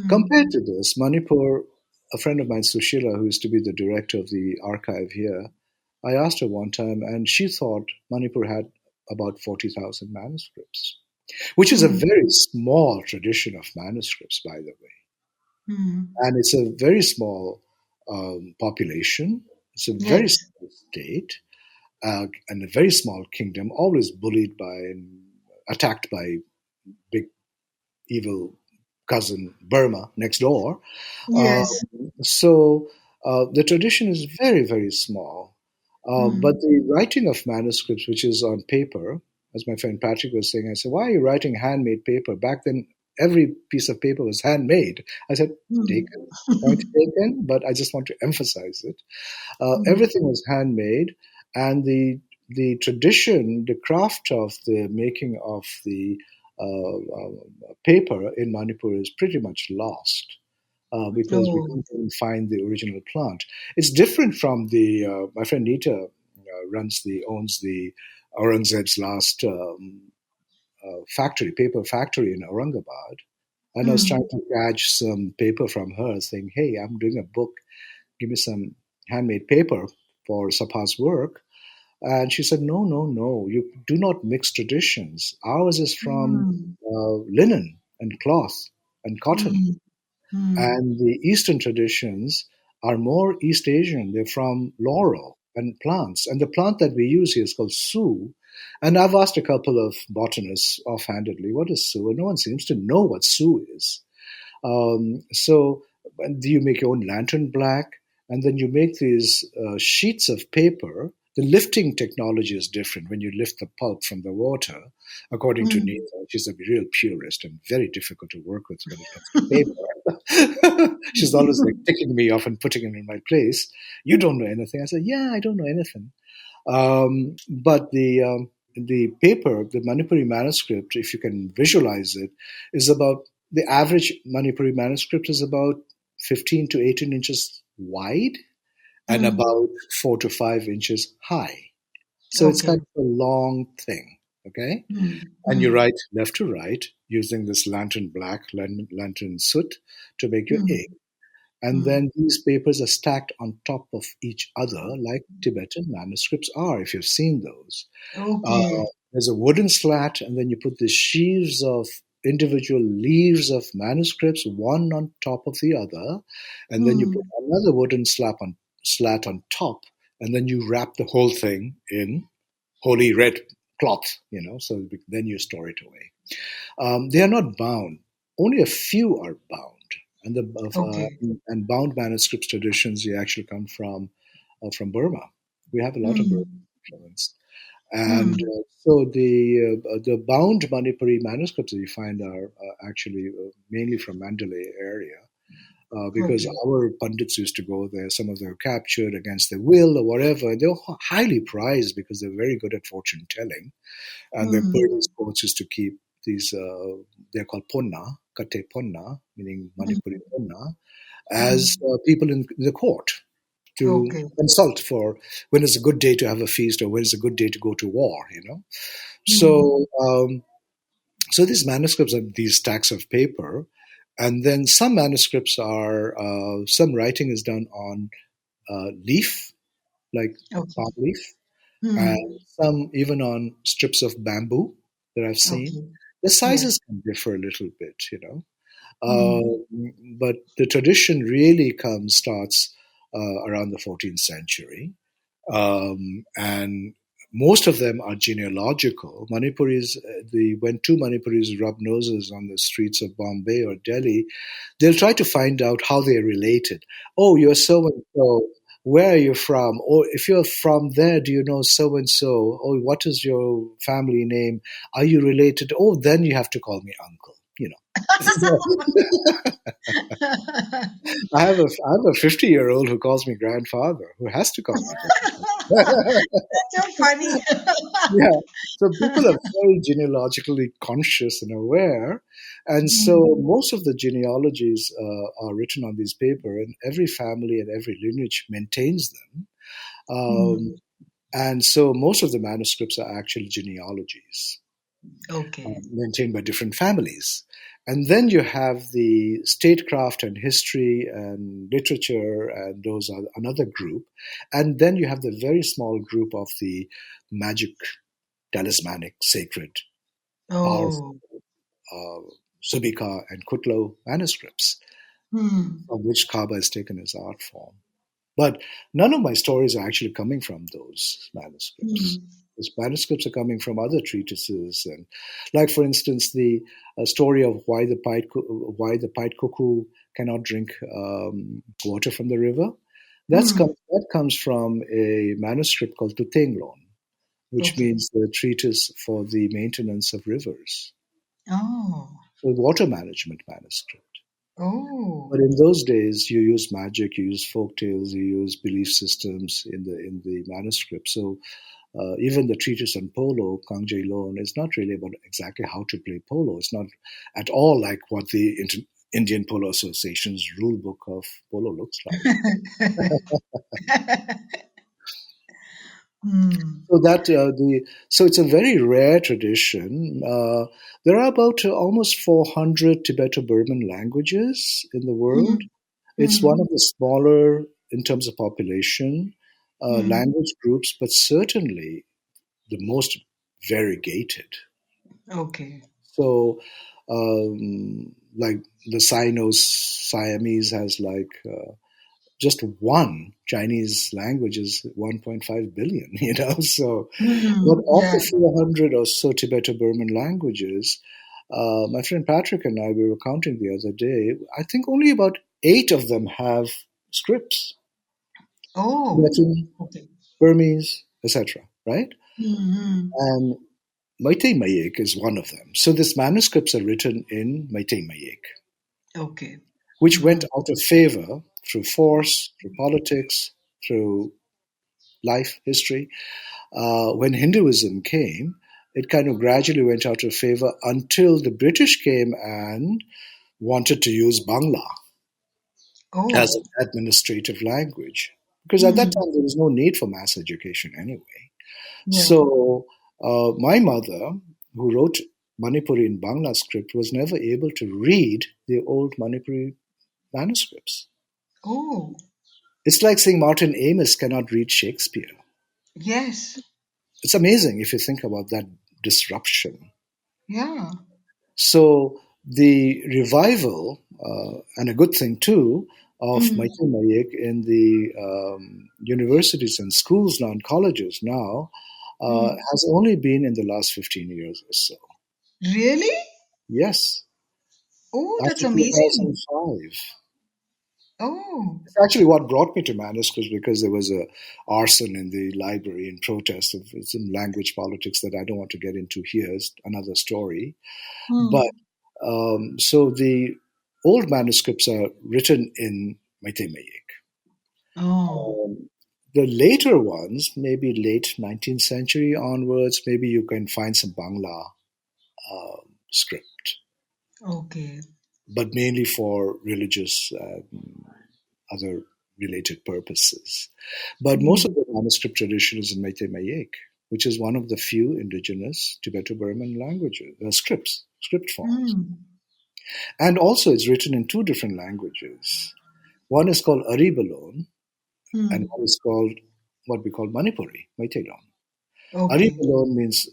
Compared Mm. to this, Manipur, a friend of mine, Sushila, who used to be the director of the archive here, I asked her one time, and she thought Manipur had about 40,000 manuscripts, which is a Mm. very small tradition of manuscripts, by the way. Mm. And it's a very small population. It's a very Yes. small state and a very small kingdom, always bullied by and attacked by big evil cousin Burma next door. Um, Yes. so the tradition is very, very small. But Mm. the writing of manuscripts, which is on paper, as my friend Patrick was saying, I said, why are you writing handmade paper? Back then, every piece of paper was handmade. I said, Mm. taken, point taken, but I just want to emphasize it. Mm. Everything was handmade, and the tradition, the craft of the making of the paper in Manipur is pretty much lost because we Oh. couldn't even find the original plant. It's different from the my friend Nita owns the Aurangzeb's last factory, paper factory in Aurangabad, and I was trying Mm. to catch some paper from her, saying, "Hey, I'm doing a book. Give me some handmade paper for Sapa's work." And she said, "No, no, no. You do not mix traditions. Ours is from Mm. linen and cloth and cotton. Mm. Mm. And the Eastern traditions are more East Asian. They're from laurel and plants. And the plant that we use here is called su. And I've asked a couple of botanists offhandedly, what is su? And no one seems to know what su is. So you make your own lantern black, and then you make these sheets of paper. The lifting technology is different when you lift the pulp from the water. According to Mm. Nita, she's a real purist and very difficult to work with when it comes to paper. She's always like ticking me off and putting it in my place. You don't know anything. I said, yeah, I don't know anything. But the paper, the Manipuri manuscript, if you can visualize it, is about the average Manipuri manuscript is about 15 to 18 inches wide and Mm. about 4 to 5 inches high. So it's kind Okay. of a long thing, okay? Mm. And you Mm. write left to right using this lantern black, lantern soot to make your Mm. A. And Mm. then these papers are stacked on top of each other, like Tibetan manuscripts are, if you've seen those. Uh, Okay. there's a wooden slat, and then you put the sheaves of individual leaves of manuscripts, one on top of the other, and then you put Mm. another wooden slat on top, and then you wrap the whole thing in holy red cloth, so then you store it away. They are not bound. Only a few are bound, and Okay. and bound manuscripts traditions they actually come from Burma. We have a lot of Burma Mm. influence, and Mm. so the bound Manipuri manuscripts that you find are actually mainly from Mandalay area. Because Okay. our pundits used to go there, some of them were captured against their will or whatever. They were highly prized because they're very good at fortune telling, and the Mm. Burmese courts used to keep these, they're called ponna, kate ponna, meaning Manipuri Mm. ponna, as Mm. people in the court to Okay. consult for when is a good day to have a feast or when is a good day to go to war. Mm. So these manuscripts are these stacks of paper, and then some manuscripts are, some writing is done on leaf, like Okay. palm leaf, and Mm. some even on strips of bamboo that I've seen. Okay. The Yeah. sizes can differ a little bit. Mm. But the tradition really starts around the 14th century, and most of them are genealogical. Manipuris, when two Manipuris rub noses on the streets of Bombay or Delhi, they'll try to find out how they're related. Oh, you're so and so. Where are you from? Or if you're from there, do you know so and so? Oh, what is your family name? Are you related? Oh, then you have to call me uncle. you know. I have a 50-year-old who calls me grandfather, who has to call me grandfather. That's so funny. Yeah. So people are very genealogically conscious and aware. And so most of the genealogies are written on this paper, and every family and every lineage maintains them. Um, Mm. and so most of the manuscripts are actually genealogies Okay. maintained by different families. And then you have the statecraft and history and literature, and those are another group. And then you have the very small group of the magic, talismanic, sacred, powerful Oh. Subika and Kutlo manuscripts, Hmm. of which Kaba is taken as art form. But none of my stories are actually coming from those manuscripts. Hmm. Those manuscripts are coming from other treatises, and, like for instance, the story of why the pied cuckoo cannot drink water from the river. Hmm. That comes from a manuscript called Tutenglon, which Okay. means the treatise for the maintenance of rivers. Oh. So, water management manuscript. Oh. But in those days, you use magic, you use folk tales, you use belief systems in the manuscript. So even the treatise on polo, Kangjay Lon, is not really about exactly how to play polo. It's not at all like what the Indian Polo Association's rule book of polo looks like. Hmm. So that so it's a very rare tradition. There are about almost 400 Tibeto-Burman languages in the world. Hmm. It's Hmm. one of the smaller in terms of population Hmm. language groups, but certainly the most variegated. Okay. So, like the Siamese has like just one Chinese language is 1.5 billion, you know. So, but Hmm. of Yeah. the 400 or so Tibeto-Burman languages, my friend Patrick and I, we were counting the other day. I think only about 8 of them have scripts: Oh. Tibetan, Okay. Burmese, etc. Right? Hmm. And Meitei Mayek is one of them. So these manuscripts are written in Meitei Mayek, Okay. which Hmm. went out of favor through force, through politics, through life history. When Hinduism came, it kind of gradually went out of favor until the British came and wanted to use Bangla as Oh. an administrative language. Because at that Hmm. time, there was no need for mass education anyway. Yeah. So, my mother, who wrote Manipuri in Bangla script, was never able to read the old Manipuri manuscripts. Oh. It's like saying Martin Amis cannot read Shakespeare. Yes. It's amazing if you think about that disruption. Yeah. So the revival, and a good thing too, of Hmm. Michael Mayek in the universities and schools now and colleges now Hmm. has only been in the last 15 years or so. Really? Yes, Oh, that's after amazing. 2005. Oh. It's actually what brought me to manuscripts because there was a arson in the library in protest of some language politics that I don't want to get into here. It's another story. But Hmm. so the old manuscripts are written in Meitei Mayek. Oh. Um, the later ones, maybe late 19th century onwards, maybe you can find some Bangla script, Okay. but mainly for religious other related purposes. But most Hmm. of the manuscript tradition is in Meitei Mayek, which is one of the few indigenous Tibeto-Burman languages, script forms. Hmm. And also, it's written in two different languages. One is called Aribalon, and Hmm. one is called what we call Manipuri, Meiteilon. Okay. Aribalon means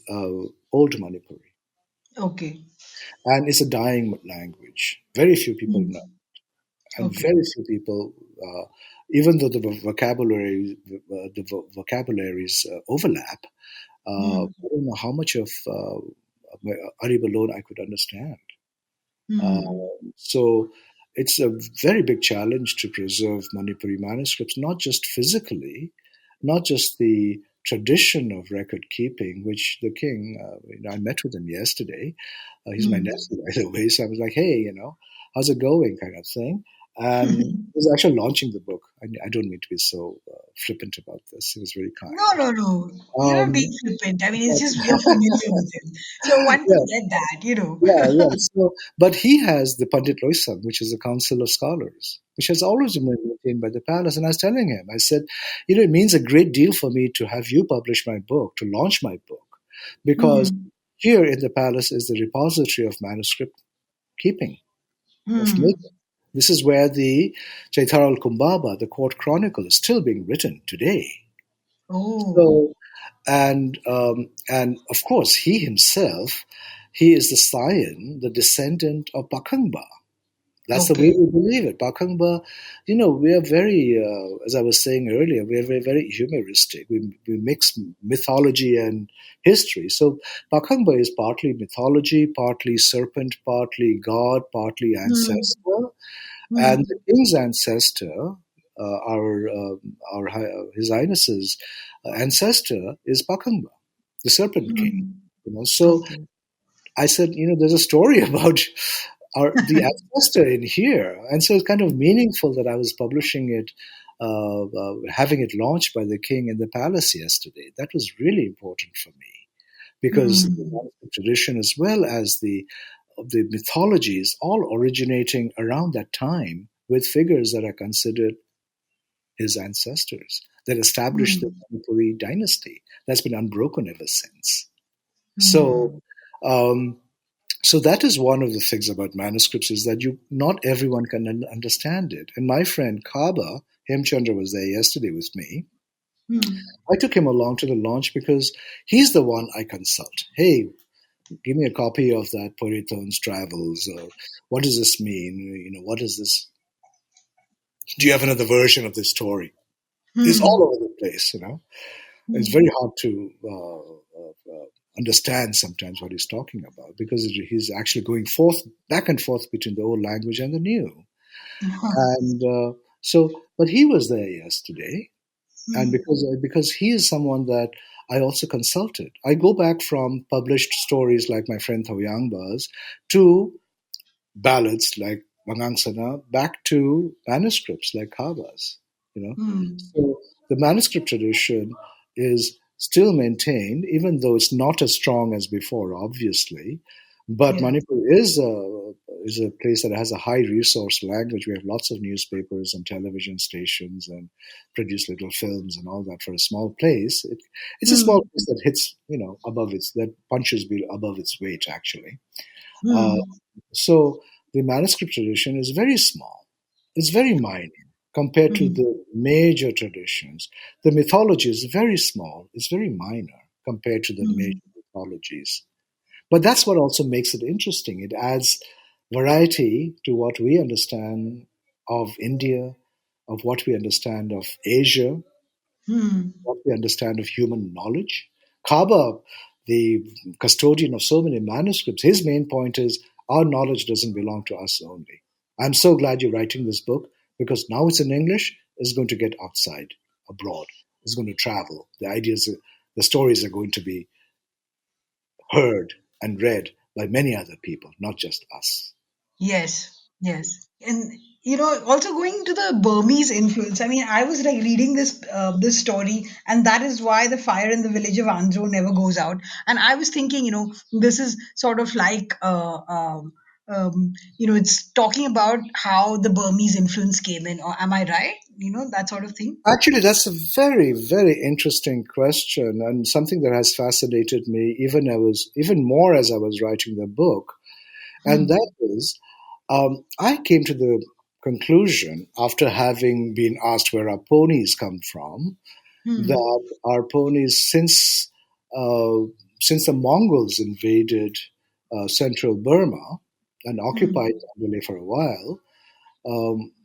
Old Manipuri, Okay. and it's a dying language. Very few people Hmm. know, and Okay. very few people, even though the vocabularies overlap, Hmm. I don't know how much of Aribalon I could understand. Hmm. So it's a very big challenge to preserve Manipuri manuscripts, not just physically, not just the tradition of record keeping, which the king, I met with him yesterday. He's my nephew, by the way. So I was like, hey, how's it going, kind of thing. And he was actually launching the book. I don't mean to be so flippant about this. He was very kind. No. You're not being Um, flippant. I mean, it's but, just you're familiar with him. So one yeah, can get that. yeah. So, but he has the Pandit Loisam, which is a council of scholars, which has always been maintained by the palace. And I was telling him, I said, it means a great deal for me to have you publish my book, to launch my book, because Hmm. here in the palace is the repository of manuscript keeping, of Hmm. making. This is where the Chaitaral Kumbaba, the court chronicle, is still being written today. Oh, So, and of course, he himself, he is the scion, the descendant of Pakangba. That's the way okay. we believe it. Pakangba, we are very, as I was saying earlier, we are very, very humoristic. We mix mythology and history. So Pakangba is partly mythology, partly serpent, partly god, partly Hmm. ancestor. And Hmm. the king's ancestor, His Highness's ancestor is Pakangba, the serpent king. Hmm. So Okay. I said, there's a story about the ancestor in here, and so it's kind of meaningful that I was publishing it, having it launched by the king in the palace yesterday. That was really important for me because the Hmm. manuscript tradition, as well as the mythologies, all originating around that time with figures that are considered his ancestors that established the Hmm. Manipuri dynasty that's been unbroken ever since. So, Hmm. um, so that is one of the things about manuscripts is that not everyone can understand it. And my friend Kaba Hemchandra was there yesterday with me. Hmm. I took him along to the launch because he's the one I consult. Hey, give me a copy of that Puriton's Travels. What does this mean? What is this? Do you have another version of this story? It's Hmm. all over the place. It's Hmm. very hard to understand sometimes what he's talking about because he's actually going back and forth between the old language and the new. And but he was there yesterday, and Hmm. because he is someone that I also consulted. I go back from published stories like my friend Thawyangba's to ballads like Mangangsana back to manuscripts like Kaba's. Hmm. So the manuscript tradition is still maintained, even though it's not as strong as before, obviously. But Yes. Manipur is a place that has a high resource language. We have lots of newspapers and television stations and produce little films and all that for a small place. It's a small Hmm. place that hits, that punches above its weight, actually. Uh, Hmm. so the manuscript tradition is very small. It's very minor compared to Hmm. the major traditions. The mythology is very small. It's very minor compared to the Hmm. major mythologies. But that's what also makes it interesting. It adds variety to what we understand of India, of what we understand of Asia, Hmm. what we understand of human knowledge. Kaba, the custodian of so many manuscripts, his main point is our knowledge doesn't belong to us only. I'm so glad you're writing this book because now it's in English, it's going to get outside, abroad, it's going to travel. The stories are going to be heard and read by many other people, not just us. Yes. And also going to the Burmese influence. I mean, I was like reading this story, and that is why the fire in the village of Andro never goes out. And I was thinking, this is sort of like it's talking about how the Burmese influence came in. Or am I right? That sort of thing. Actually, that's a very, very interesting question and something that has fascinated me even more as I was writing the book. And Hmm. that is, I came to the conclusion after having been asked where our ponies come from, Hmm. that our ponies, uh, since the Mongols invaded central Burma and occupied Hmm. Mandalay for a while,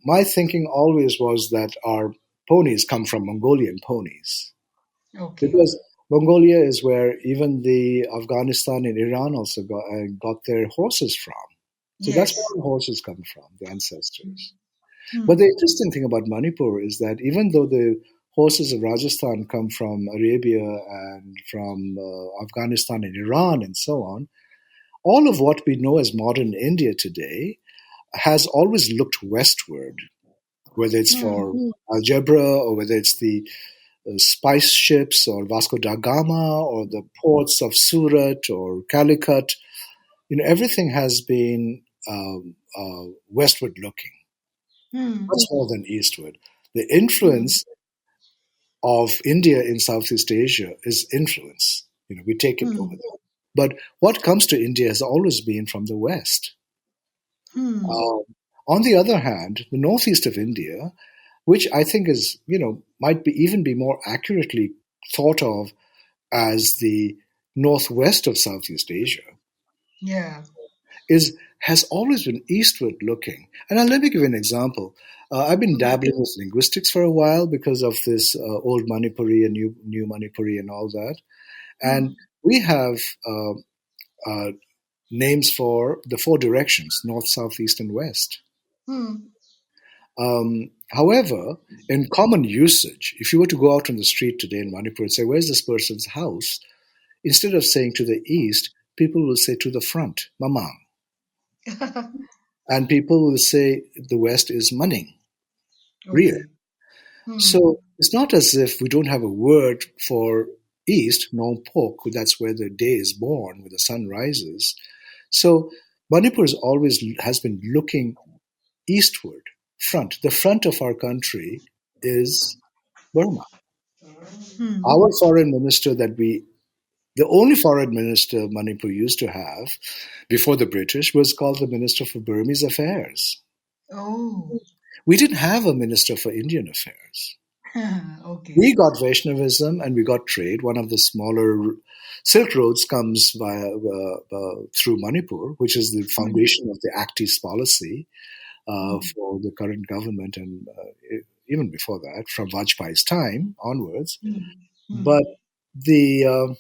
my thinking always was that our ponies come from Mongolian ponies Okay. because Mongolia is where even the Afghanistan and Iran also got their horses from. So that's where Yes. the horses come from, the ancestors. But the Hmm. interesting thing about Manipur is that even though the horses of Rajasthan come from Arabia and from Afghanistan and Iran and so on, all of what we know as modern India today has always looked westward, whether it's for algebra or whether it's the spice ships or Vasco da Gama or the ports of Surat or Calicut. Everything has been westward looking, much more than eastward. The influence of India in Southeast Asia is influence. We take it over there. But what comes to India has always been from the west. On the other hand, the northeast of India, which I think is, might be even be more accurately thought of as the northwest of Southeast Asia, Yeah. has always been eastward looking. And let me give you an example. I've been dabbling with linguistics for a while because of this old Manipuri and new Manipuri and all that. And we have names for the four directions, north, south, east, and west. However, in common usage, if you were to go out on the street today in Manipur and say, where's this person's house? Instead of saying to the east, people will say to the front, Mamang. And people will say the west is Manning, rear. So it's not as if we don't have a word for east, Nongpok, that's where the day is born, where the sun rises. So Manipur has been looking eastward, front. The front of our country is Burma. Our foreign minister the only foreign minister Manipur used to have before the British was called the Minister for Burmese Affairs. Oh. We didn't have a Minister for Indian Affairs. Okay. We got Vaishnavism and we got trade. One of the smaller Silk Roads comes through Manipur, which is the foundation of the Act East policy for the current government and even before that, from Vajpayee's time onwards. But the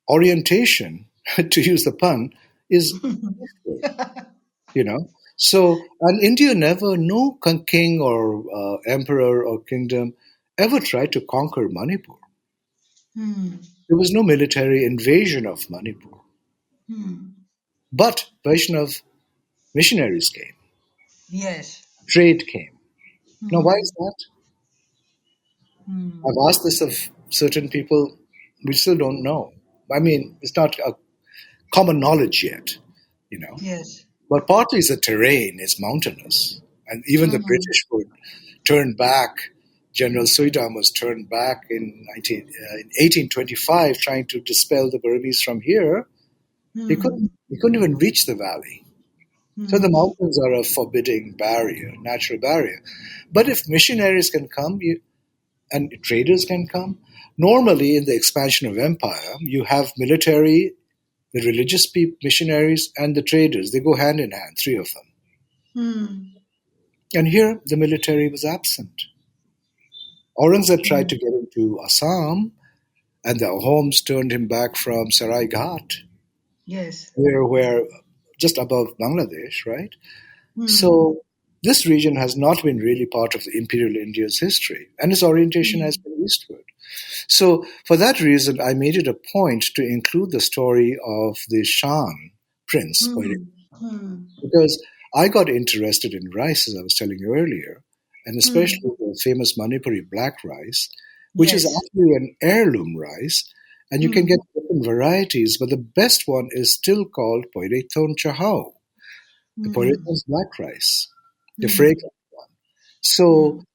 orientation, to use the pun, is So, and India no king or emperor or kingdom ever tried to conquer Manipur. There was no military invasion of Manipur. But Vaishnav missionaries came. Yes. Trade came. Now, why is that? I've asked this of certain people. We still don't know. I mean, it's not a common knowledge yet, Yes. But partly the terrain is mountainous. And even the British would turn back. General Suidam was turned back in 1825 trying to dispel the Burmese from here. He couldn't even reach the valley. So the mountains are a forbidding barrier, natural barrier. But if missionaries can come and traders can come, normally in the expansion of empire, you have military, the religious missionaries, and the traders. They go hand in hand, three of them. And here, the military was absent. Aurangzeb tried to get into Assam, and the Ahoms turned him back from Sarai Ghat. Yes. Where just above Bangladesh, right? So this region has not been really part of the imperial India's history, and its orientation has been eastward. So for that reason, I made it a point to include the story of the Shan prince, because I got interested in rice, as I was telling you earlier, and especially the famous Manipuri black rice, which is actually an heirloom rice, and you can get different varieties, but the best one is still called Cryrto Cahao, the Cryrto's black rice, the fragrant one. So,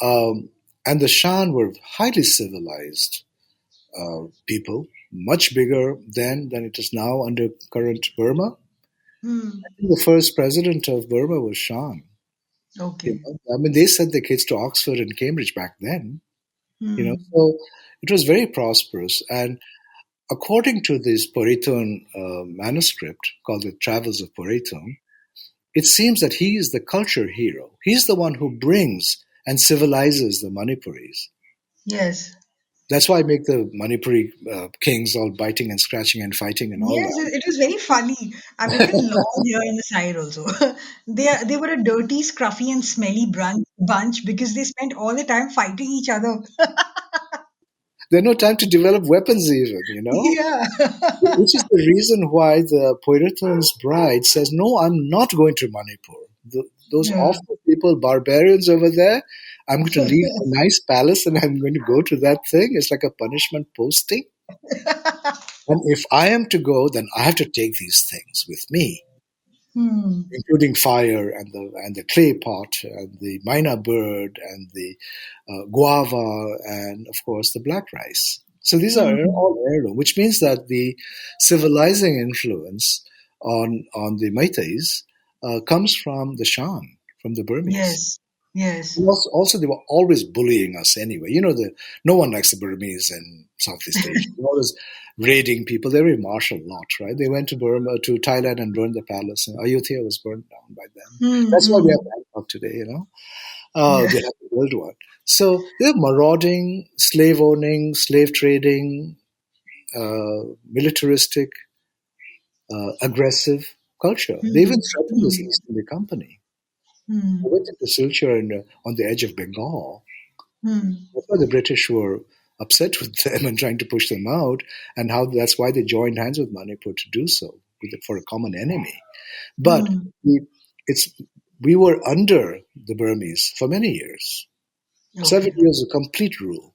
and the Shan were highly civilized people, much bigger then than it is now under current Burma. I think the first president of Burma was Shan. Okay. I mean, they sent their kids to Oxford and Cambridge back then. So it was very prosperous. And according to this Cryrton manuscript called the Travels of Cryrton, it seems that he is the culture hero. He's the one who brings and civilizes the Manipuris. Yes. That's why I make the Manipuri kings all biting and scratching and fighting and all Yes, that. it was very funny. I've written long here in the side also. They were a dirty, scruffy, and smelly bunch because they spent all the time fighting each other. There's no time to develop weapons even, Yeah. which is the reason why the Poiraton's bride says, no, I'm not going to Manipur. Those Yeah. awful people, barbarians over there, I'm going to leave a nice palace and I'm going to go to that thing. It's like a punishment posting. And if I am to go, then I have to take these things with me, Hmm. including fire and the clay pot and the myna bird and the guava and of course the black rice. So these are Hmm. all heirloom, which means that the civilizing influence on the Meiteis comes from the Shan, from the Burmese. Yes. Yes. And also, they were always bullying us anyway. No one likes the Burmese in Southeast Asia. They're always raiding people. They're very martial lot, right? They went to Burma, to Thailand, and burned the palace. And Ayutthaya was burned down by them. Hmm. That's why we have Hmm. Bangkok today. Yeah. They have to build one. So they're marauding, slave owning, slave trading, militaristic, aggressive culture. They even Hmm. threatened this Hmm. East India Company. They Hmm. went into Silchar and on the edge of Bengal. Hmm. That's why the British were upset with them and trying to push them out, and how that's why they joined hands with Manipur to do so for a common enemy. But Hmm. it's we were under the Burmese for many years. Okay. 7 years of complete rule,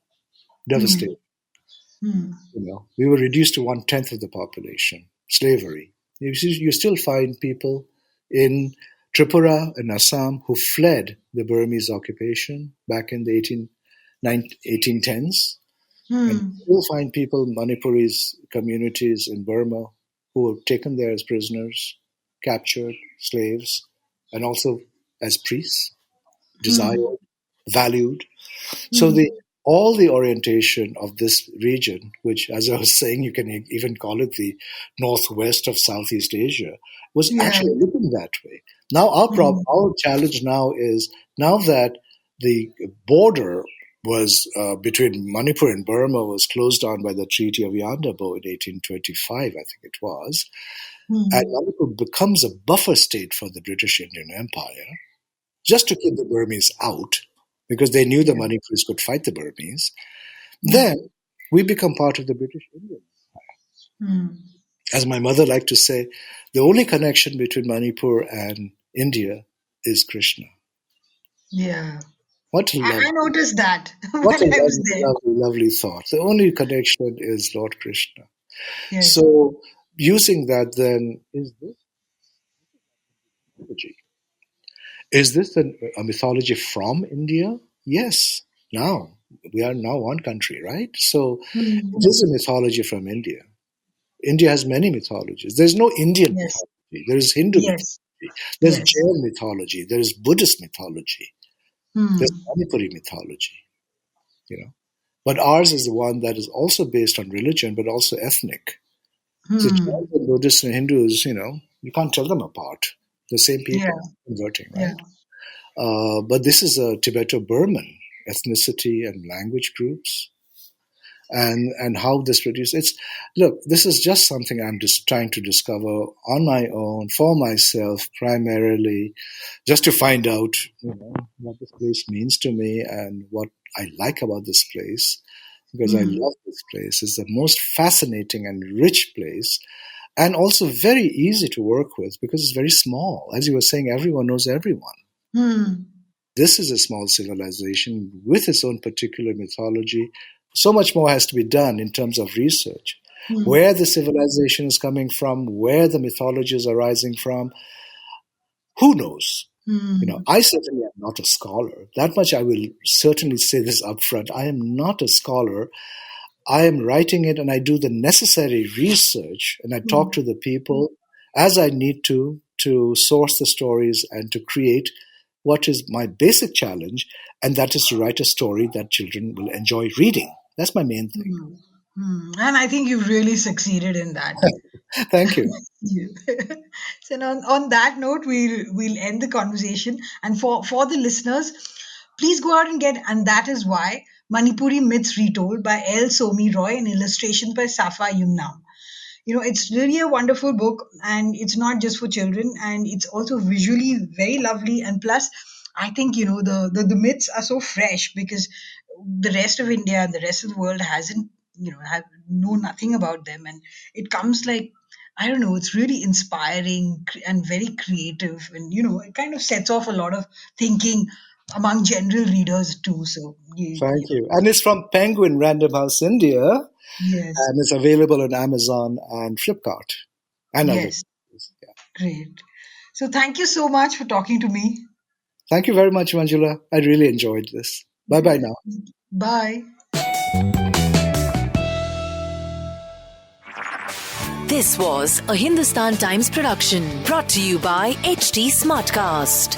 Hmm. devastating. Hmm. We were reduced to 1/10 of the population. Slavery. You still find people in Tripura and Assam who fled the Burmese occupation back in the 1810s. And Hmm. you still find people, Manipuris communities in Burma, who were taken there as prisoners, captured, slaves, and also as priests, Hmm. desired, valued. So Hmm. all the orientation of this region, which, as I was saying, you can even call it the northwest of Southeast Asia, was Yeah. actually looking that way. Now, Hmm. our challenge now is now that the border was between Manipur and Burma was closed down by the Treaty of Yandabo in 1825, I think it was, and Hmm. Manipur becomes a buffer state for the British Indian Empire just to keep the Burmese out, because they knew the Yeah. Manipuris could fight the Burmese. Hmm. Then we become part of the British Indian. Hmm. As my mother liked to say, the only connection between Manipur and India is Krishna. Yeah. What a I lovely, noticed that what a when I was lovely, there. lovely, lovely thought. The only connection is Lord Krishna. Yes. So using that, then, is this mythology? Is this a mythology from India? Yes. Now we are now one country, right? So Hmm. it is a mythology from India. India has many mythologies. There's no Indian Yes. mythology. There is Hindu Yes. mythology. There's Yes. Jain mythology. There is Buddhist mythology. There's Hmm. Manipuri mythology. You know, but ours is the one that is also based on religion, but also ethnic. So Hmm. Jains and Buddhists and Hindus, you can't tell them apart. The same Yeah. people converting, Yeah. right? But this is a Tibeto-Burman ethnicity and language groups, and how this produces. Look, this is just something I'm just trying to discover on my own for myself, primarily, just to find out, what this place means to me and what I like about this place. Because I Hmm. love this place. It's the most fascinating and rich place, and also very easy to work with because it's very small. As you were saying, everyone knows everyone. Hmm. This is a small civilization with its own particular mythology. So much more has to be done in terms of research. Hmm. Where the civilization is coming from, where the mythology is arising from, who knows? Hmm. I certainly am not a scholar. That much I will certainly say this upfront. I am not a scholar. I am writing it and I do the necessary research and I talk Hmm. to the people as I need to source the stories and to create what is my basic challenge, and that is to write a story that children will enjoy reading. That's my main thing. Hmm. Hmm. And I think you've really succeeded in that. Thank you. Yeah. So on that note, we'll end the conversation. And for the listeners, please go out and get And That Is Why Manipuri Myths Retold by SOMI ROY and illustration by Safa Yumnam. It's really a wonderful book, and it's not just for children, and it's also visually very lovely. And plus, I think the myths are so fresh because the rest of India and the rest of the world hasn't have know nothing about them, and it comes like, I don't know, it's really inspiring and very creative, and it kind of sets off a lot of thinking among general readers too. So Thank you. And it's from Penguin Random House India, yes, and it's available on Amazon and Flipkart and other yes, places. Yeah. great. So thank you so much for talking to me. Thank you very much, Manjula. I really enjoyed this. Bye bye now. Bye. This was a Hindustan Times production brought to you by HT Smartcast.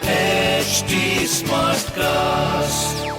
HT Smartcast.